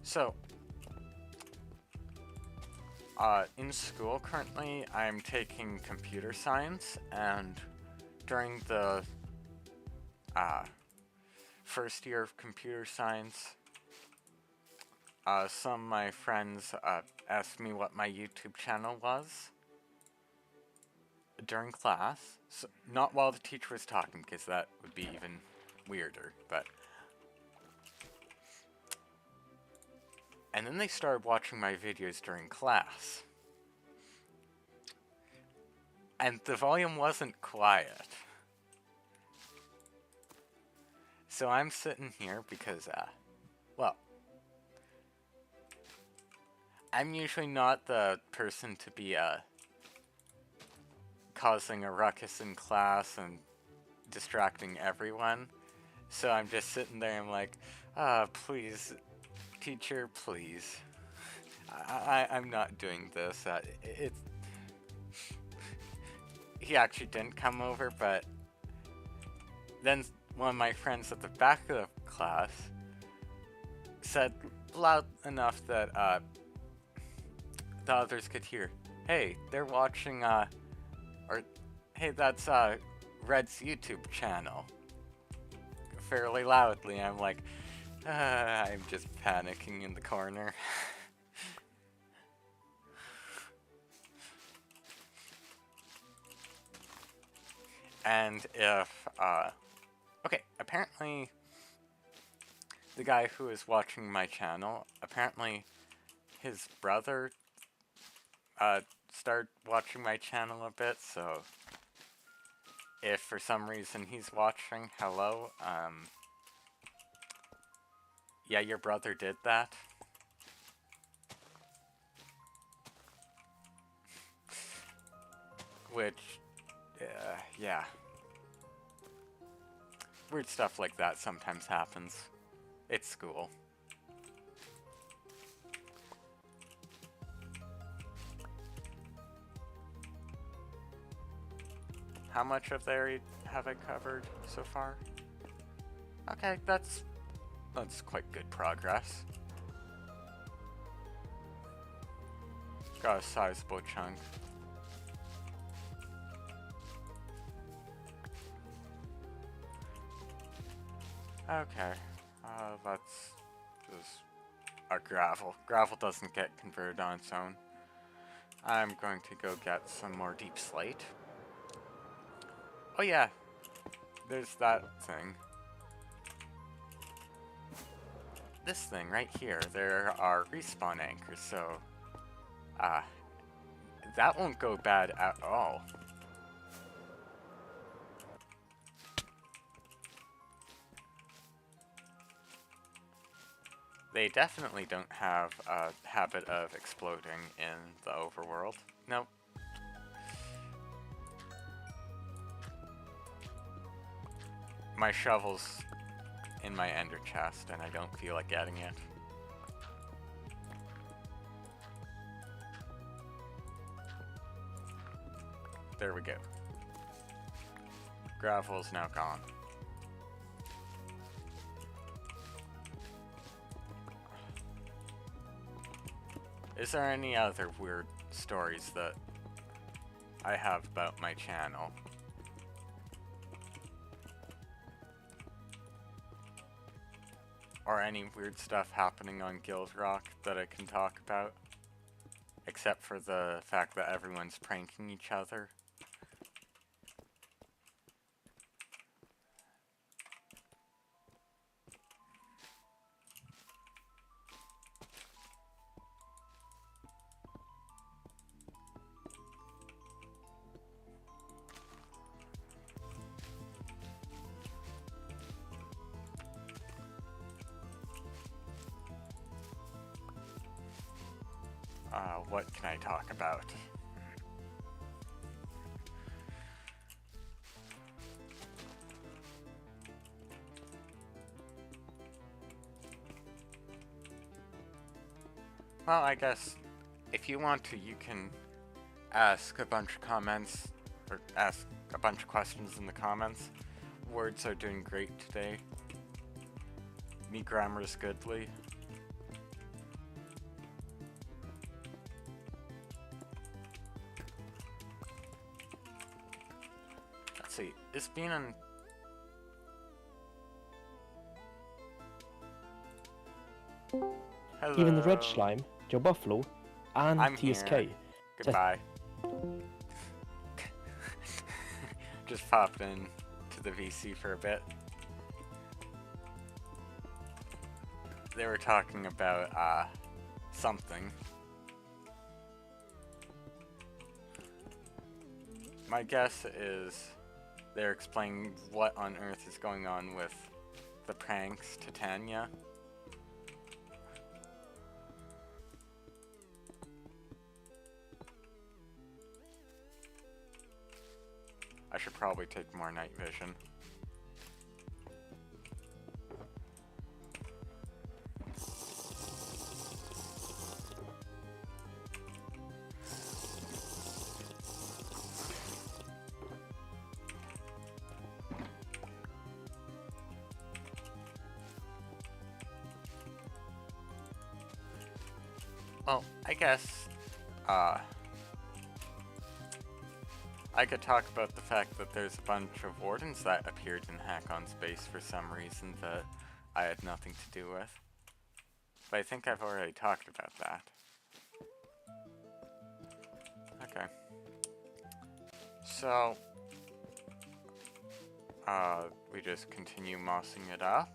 So, in school currently, I'm taking computer science, and during the first year of computer science, some of my friends asked me what my YouTube channel was during class. So, not while the teacher was talking, because that would be even weirder, but... And then they started watching my videos during class. And the volume wasn't quiet. So I'm sitting here because, well, I'm usually not the person to be, causing a ruckus in class and distracting everyone. So I'm just sitting there and I'm like, please, teacher, please. I'm not doing this. He actually didn't come over, but then one of my friends at the back of the class said loud enough that the others could hear, hey, they're watching, or, hey, that's Red's YouTube channel, fairly loudly. I'm like, I'm just panicking in the corner. And if, okay, apparently the guy who is watching my channel, apparently his brother started watching my channel a bit, so if for some reason he's watching, hello, yeah, your brother did that. Which, yeah. Weird stuff like that sometimes happens. It's school. How much of the area have I covered so far? Okay, that's That's quite good progress. Got a sizable chunk. Okay, that's just our gravel. Gravel doesn't get converted on its own. I'm going to go get some more deep slate. Oh yeah, there's that thing. This thing right here, there are respawn anchors, so that won't go bad at all. They definitely don't have a habit of exploding in the overworld. Nope. My shovel's in my ender chest and I don't feel like getting it. There we go. Gravel's now gone. Is there any other weird stories that I have about my channel? Or any weird stuff happening on Guildrock that I can talk about? Except for the fact that everyone's pranking each other. What can I talk about? Well, I guess if you want to, you can ask a bunch of comments, or ask a bunch of questions in the comments. Words are doing great today. Me grammar is goodly. Let's see, is being an... Hello. Even the red slime, Joe Buffalo, and I'm TSK. Here. Goodbye. Just popped in to the VC for a bit. They were talking about something. My guess is they're explaining what on earth is going on with the pranks to Tanya. I should probably take more night vision. Well, I guess, I could talk about the fact that there's a bunch of wardens that appeared in Hack on Space for some reason that I had nothing to do with. But I think I've already talked about that. Okay. So, we just continue mossing it up.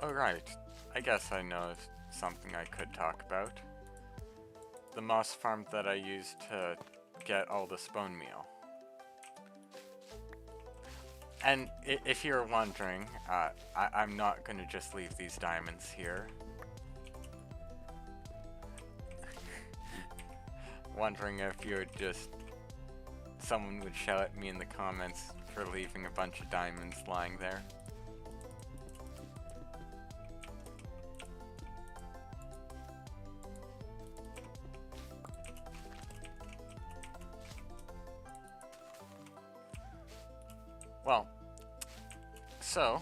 Oh right, I guess I know something I could talk about. The moss farm that I used to get all the bone meal. And if you're wondering, I'm not going to just leave these diamonds here. Wondering if you would just... someone would shout at me in the comments for leaving a bunch of diamonds lying there. Well, so,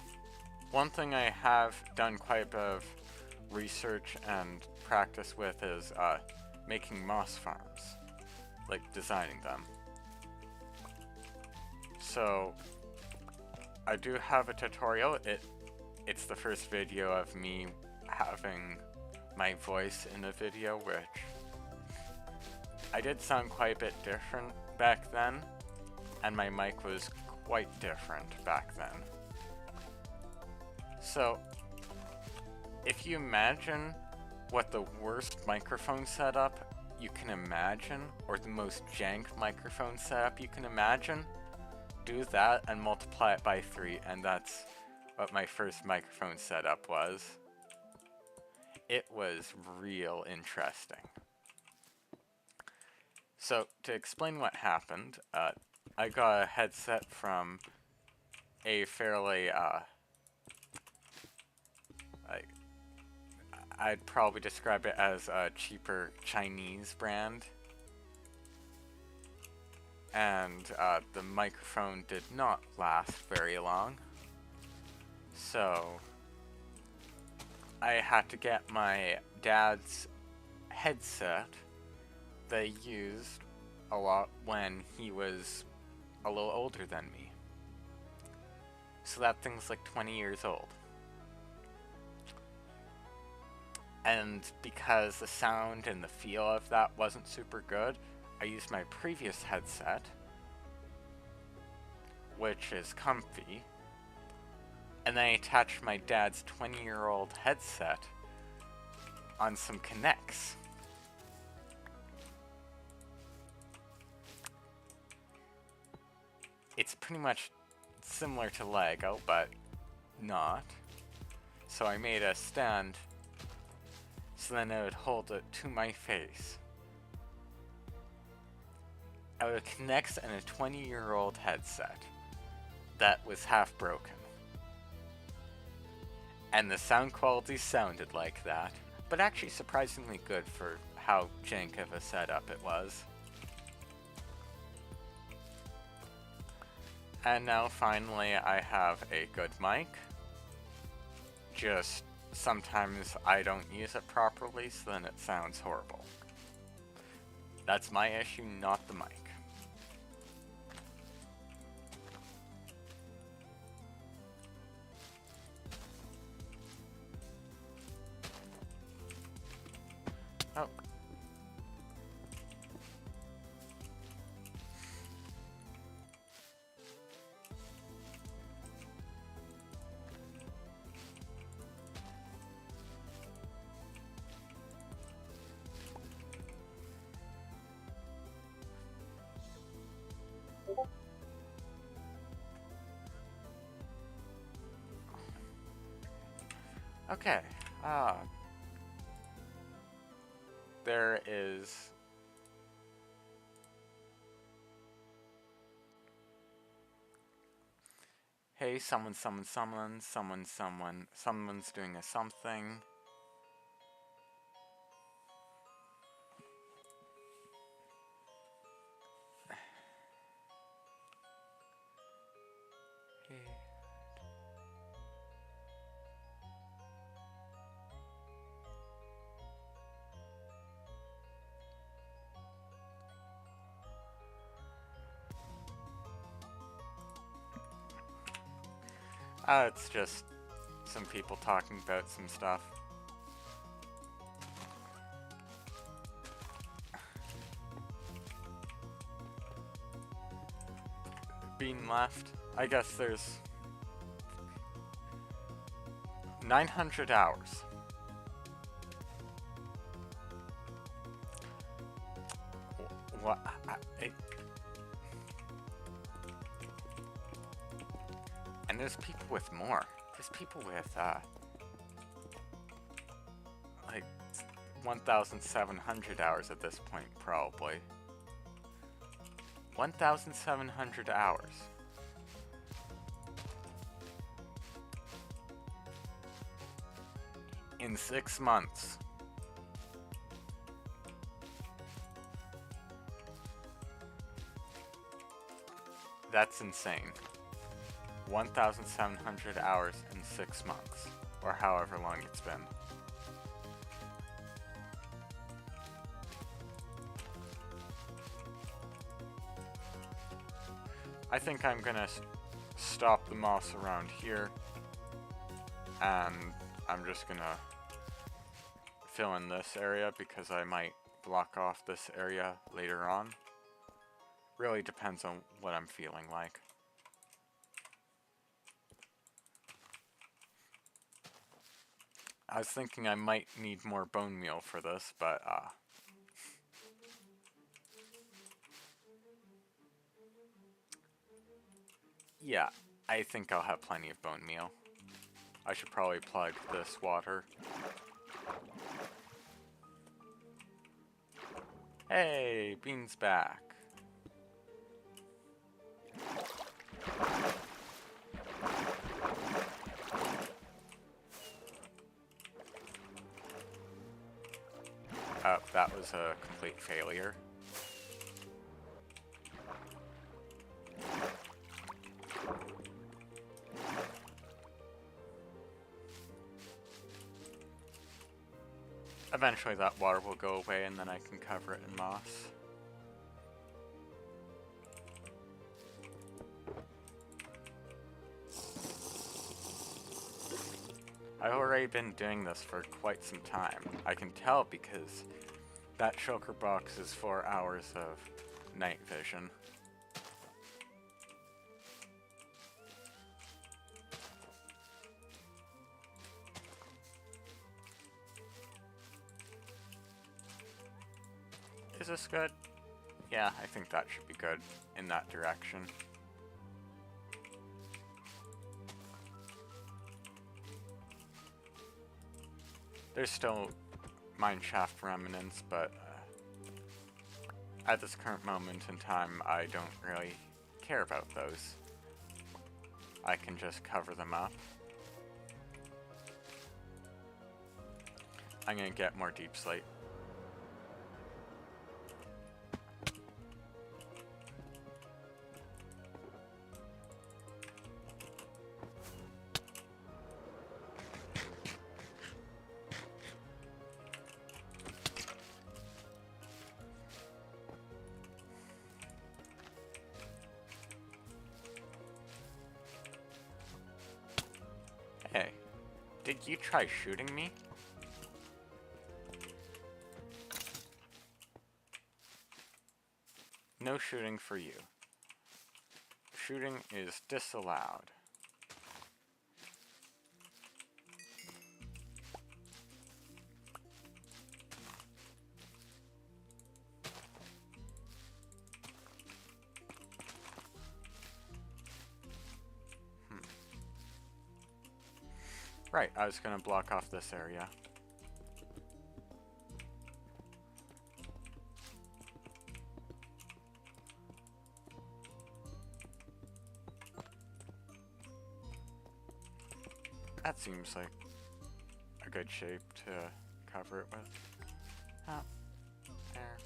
one thing I have done quite a bit of research and practice with is making moss farms, like designing them. So, I do have a tutorial. It's the first video of me having my voice in a video, which I did sound quite a bit different back then, and my mic was quite different back then. So, if you imagine what the worst microphone setup you can imagine, or the most jank microphone setup you can imagine, do that and multiply it by 3, and that's what my first microphone setup was. It was real interesting. So, to explain what happened, I got a headset from a fairly, I'd probably describe it as a cheaper Chinese brand. And the microphone did not last very long. So I had to get my dad's headset that I used a lot when he was a little older than me. So that thing's like 20 years old. And because the sound and the feel of that wasn't super good, I used my previous headset, which is comfy, and then I attached my dad's 20-year-old headset on some connects. It's pretty much similar to Lego, but not. So I made a stand so then I would hold it to my face. Out of connects and a 20-year-old headset that was half broken. And the sound quality sounded like that, but actually surprisingly good for how jank of a setup it was. And now finally I have a good mic. Just sometimes I don't use it properly, so then it sounds horrible. That's my issue, not the mic. Oh. Okay, there is hey, someone's doing a something. It's just some people talking about some stuff. Being left, I guess there's 900 hours. What? And there's people with more. There's people with, like, 1,700 hours at this point, probably. 1,700 hours. In 6 months. That's insane. 1,700 hours in 6 months, or however long it's been. I think I'm gonna stop the moss around here, and I'm just gonna fill in this area because I might block off this area later on. Really depends on what I'm feeling like. I was thinking I might need more bone meal for this, but yeah, I think I'll have plenty of bone meal. I should probably plug this water. Hey, Bean's back. That was a complete failure. Eventually that water will go away and then I can cover it in moss. I've already been doing this for quite some time. I can tell because that shulker box is 4 hours of night vision. Is this good? Yeah, I think that should be good in that direction. There's still mineshaft remnants, but at this current moment in time, I don't really care about those. I can just cover them up. I'm gonna get more deep slate. Hey, did you try shooting me? No shooting for you. Shooting is disallowed. Right, I was gonna block off this area. That seems like a good shape to cover it with. Oh, there.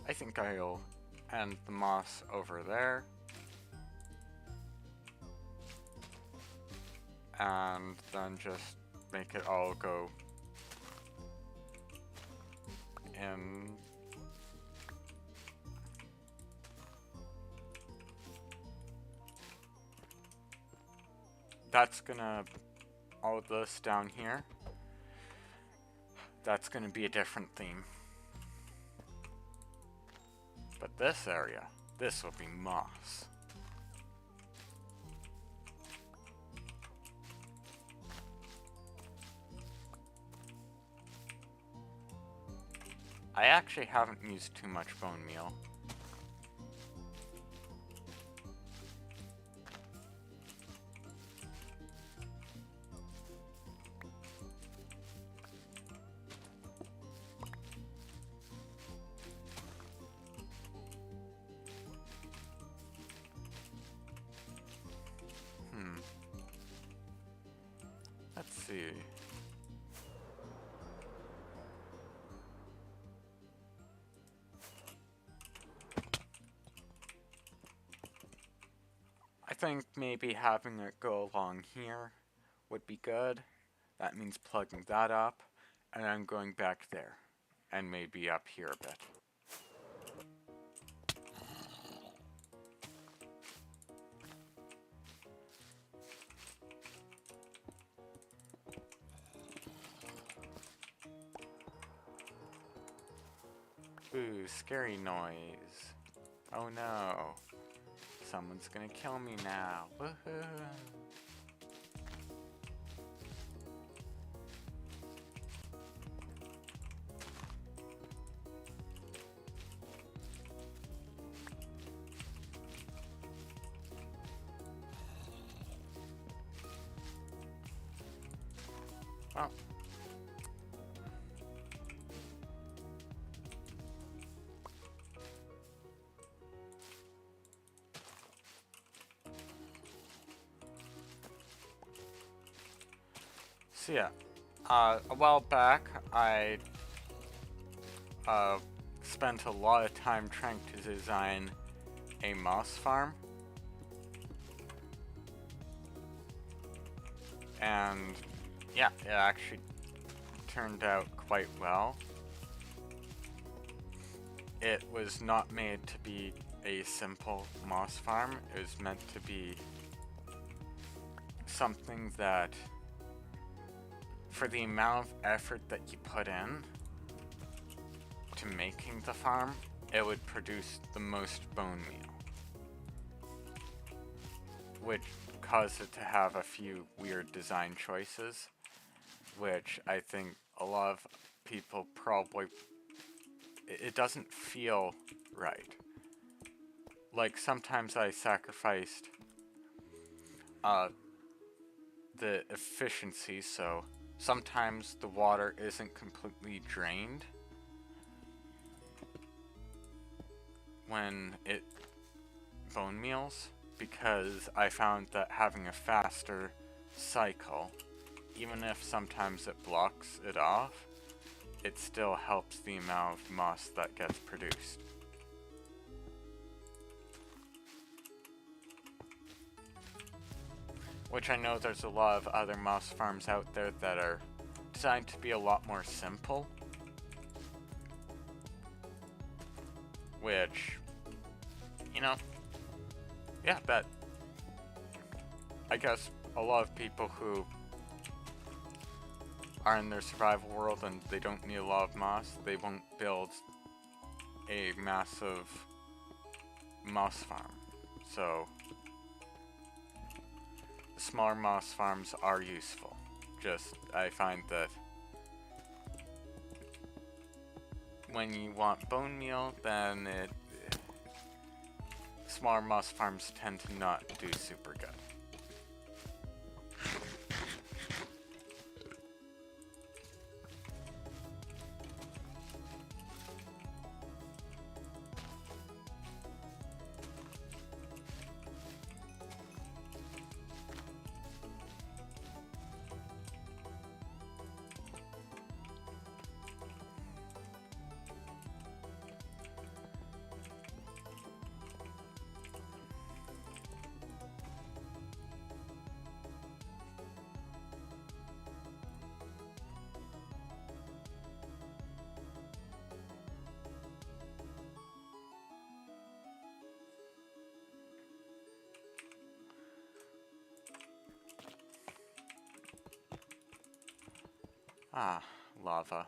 I think I'll end the moss over there. And then just make it all go in. That's gonna, all of this down here, that's gonna be a different theme. But this area, this will be moss. I actually haven't used too much bone meal. see. I think maybe having it go along here would be good. That means plugging that up, and then going back there, and maybe up here a bit. Ooh, scary noise. Oh no. Someone's gonna kill me now. Woohoo. Well. So yeah, a while back I spent a lot of time trying to design a moss farm, and yeah, it actually turned out quite well. It was not made to be a simple moss farm. It was meant to be something that, for the amount of effort that you put in to making the farm, it would produce the most bone meal, which caused it to have a few weird design choices, which I think a lot of people probably, it doesn't feel right. Like, sometimes I sacrificed the efficiency, so sometimes the water isn't completely drained when it bone meals, because I found that having a faster cycle, even if sometimes it blocks it off, it still helps the amount of moss that gets produced. Which I know there's a lot of other moss farms out there that are designed to be a lot more simple. Which, you know, yeah, that, I guess a lot of people who are in their survival world and they don't need a lot of moss, they won't build a massive moss farm. So smaller moss farms are useful. Just, I find that when you want bone meal, then smaller moss farms tend to not do super good. Ah, lava.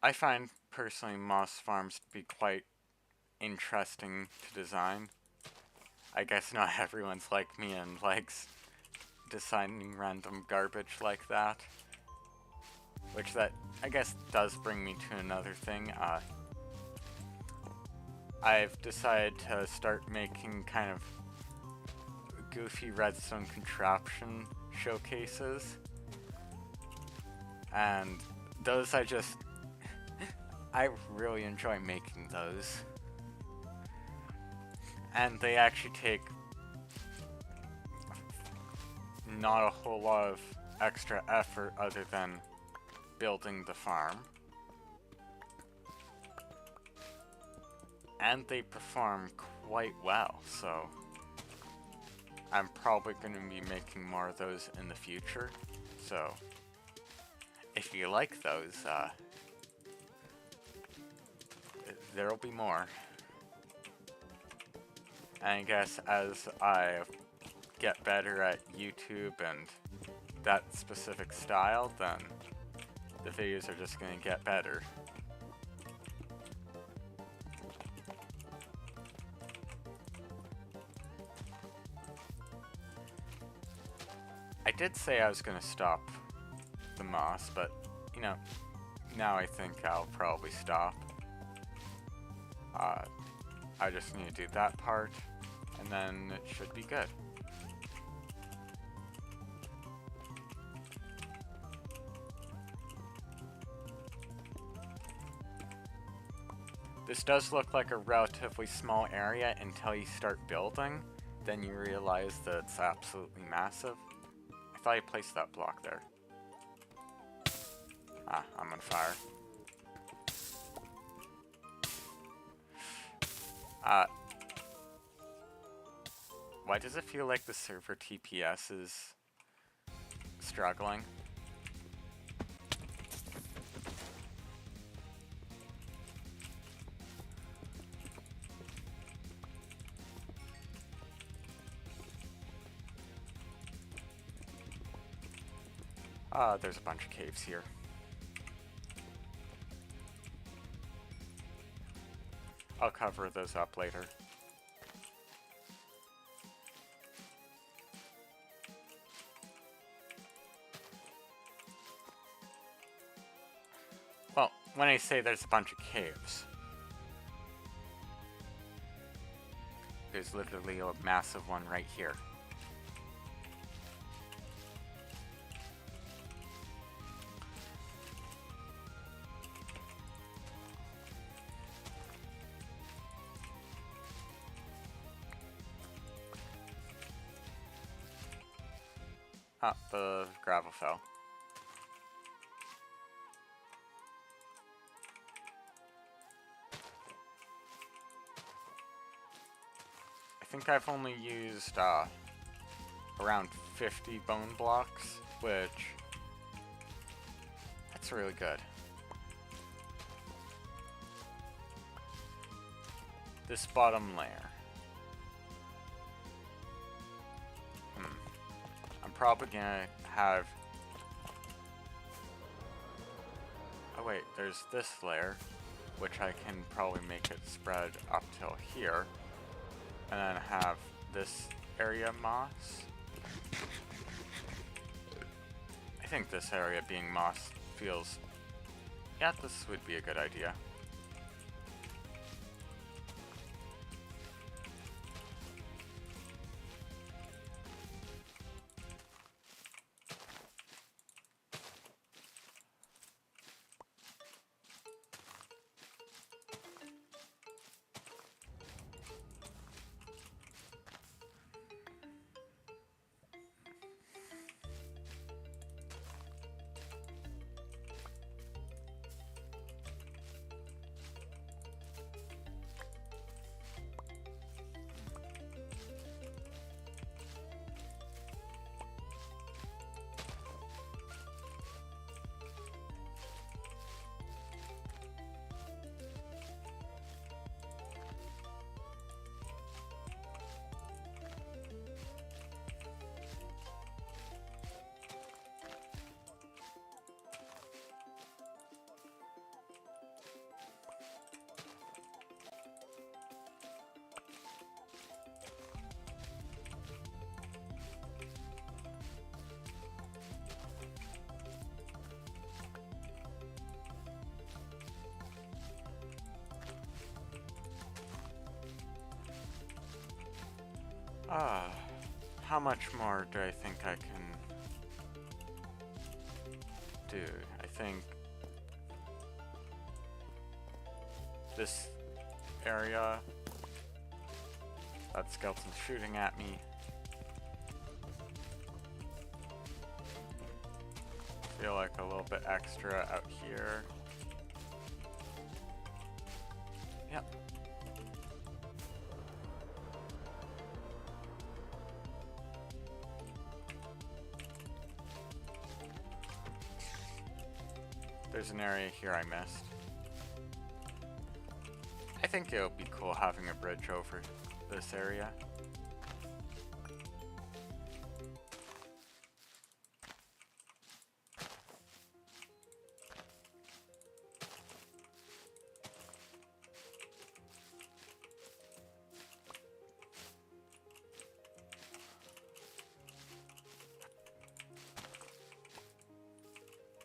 I find personally moss farms to be quite interesting to design. I guess not everyone's like me and likes designing random garbage like that. Which that, I guess, does bring me to another thing. I've decided to start making kind of goofy redstone contraption showcases. And those I really enjoy making those. And they actually take not a whole lot of extra effort other than building the farm. And they perform quite well, so I'm probably going to be making more of those in the future. So if you like those, there'll be more. And I guess as I get better at YouTube and that specific style, then the videos are just going to get better. I did say I was going to stop the moss, but, you know, now I think I'll probably stop. I just need to do that part, and then it should be good. This does look like a relatively small area until you start building, then you realize that it's absolutely massive. I thought I placed that block there. Ah, I'm on fire. Why does it feel like the server TPS is struggling? There's a bunch of caves here. I'll cover those up later. Well, when I say there's a bunch of caves, there's literally a massive one right here. Ah, the gravel fell. I think I've only used around 50 bone blocks, which that's really good. This bottom layer. I'm probably gonna have... Oh wait, there's this layer, which I can probably make it spread up till here. And then have this area moss. I think this area being moss feels... Yeah, this would be a good idea. How much more do I think I can do? I think this area, that skeleton's shooting at me. Feel like a little bit extra out here. Yep. There's an area here I missed. I think it would be cool having a bridge over this area.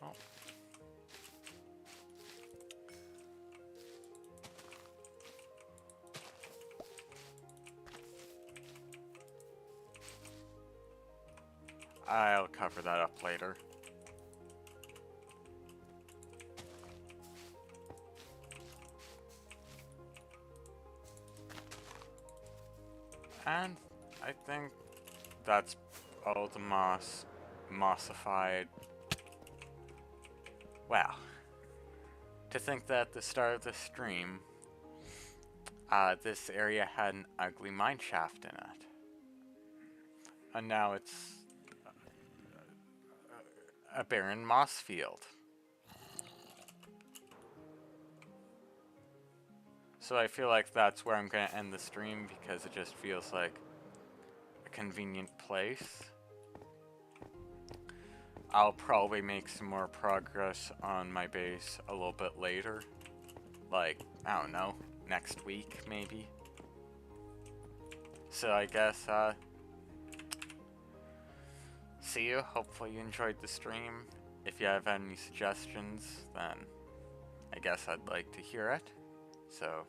Oh. I'll cover that up later. And I think that's all the mossified. Wow. To think that at the start of the stream, this area had an ugly mineshaft in it. And now it's a barren moss field. So I feel like that's where I'm going to end the stream because it just feels like a convenient place. I'll probably make some more progress on my base a little bit later. Like, I don't know, next week maybe. So I guess, see you. Hopefully you enjoyed the stream. If you have any suggestions, then I guess I'd like to hear it. So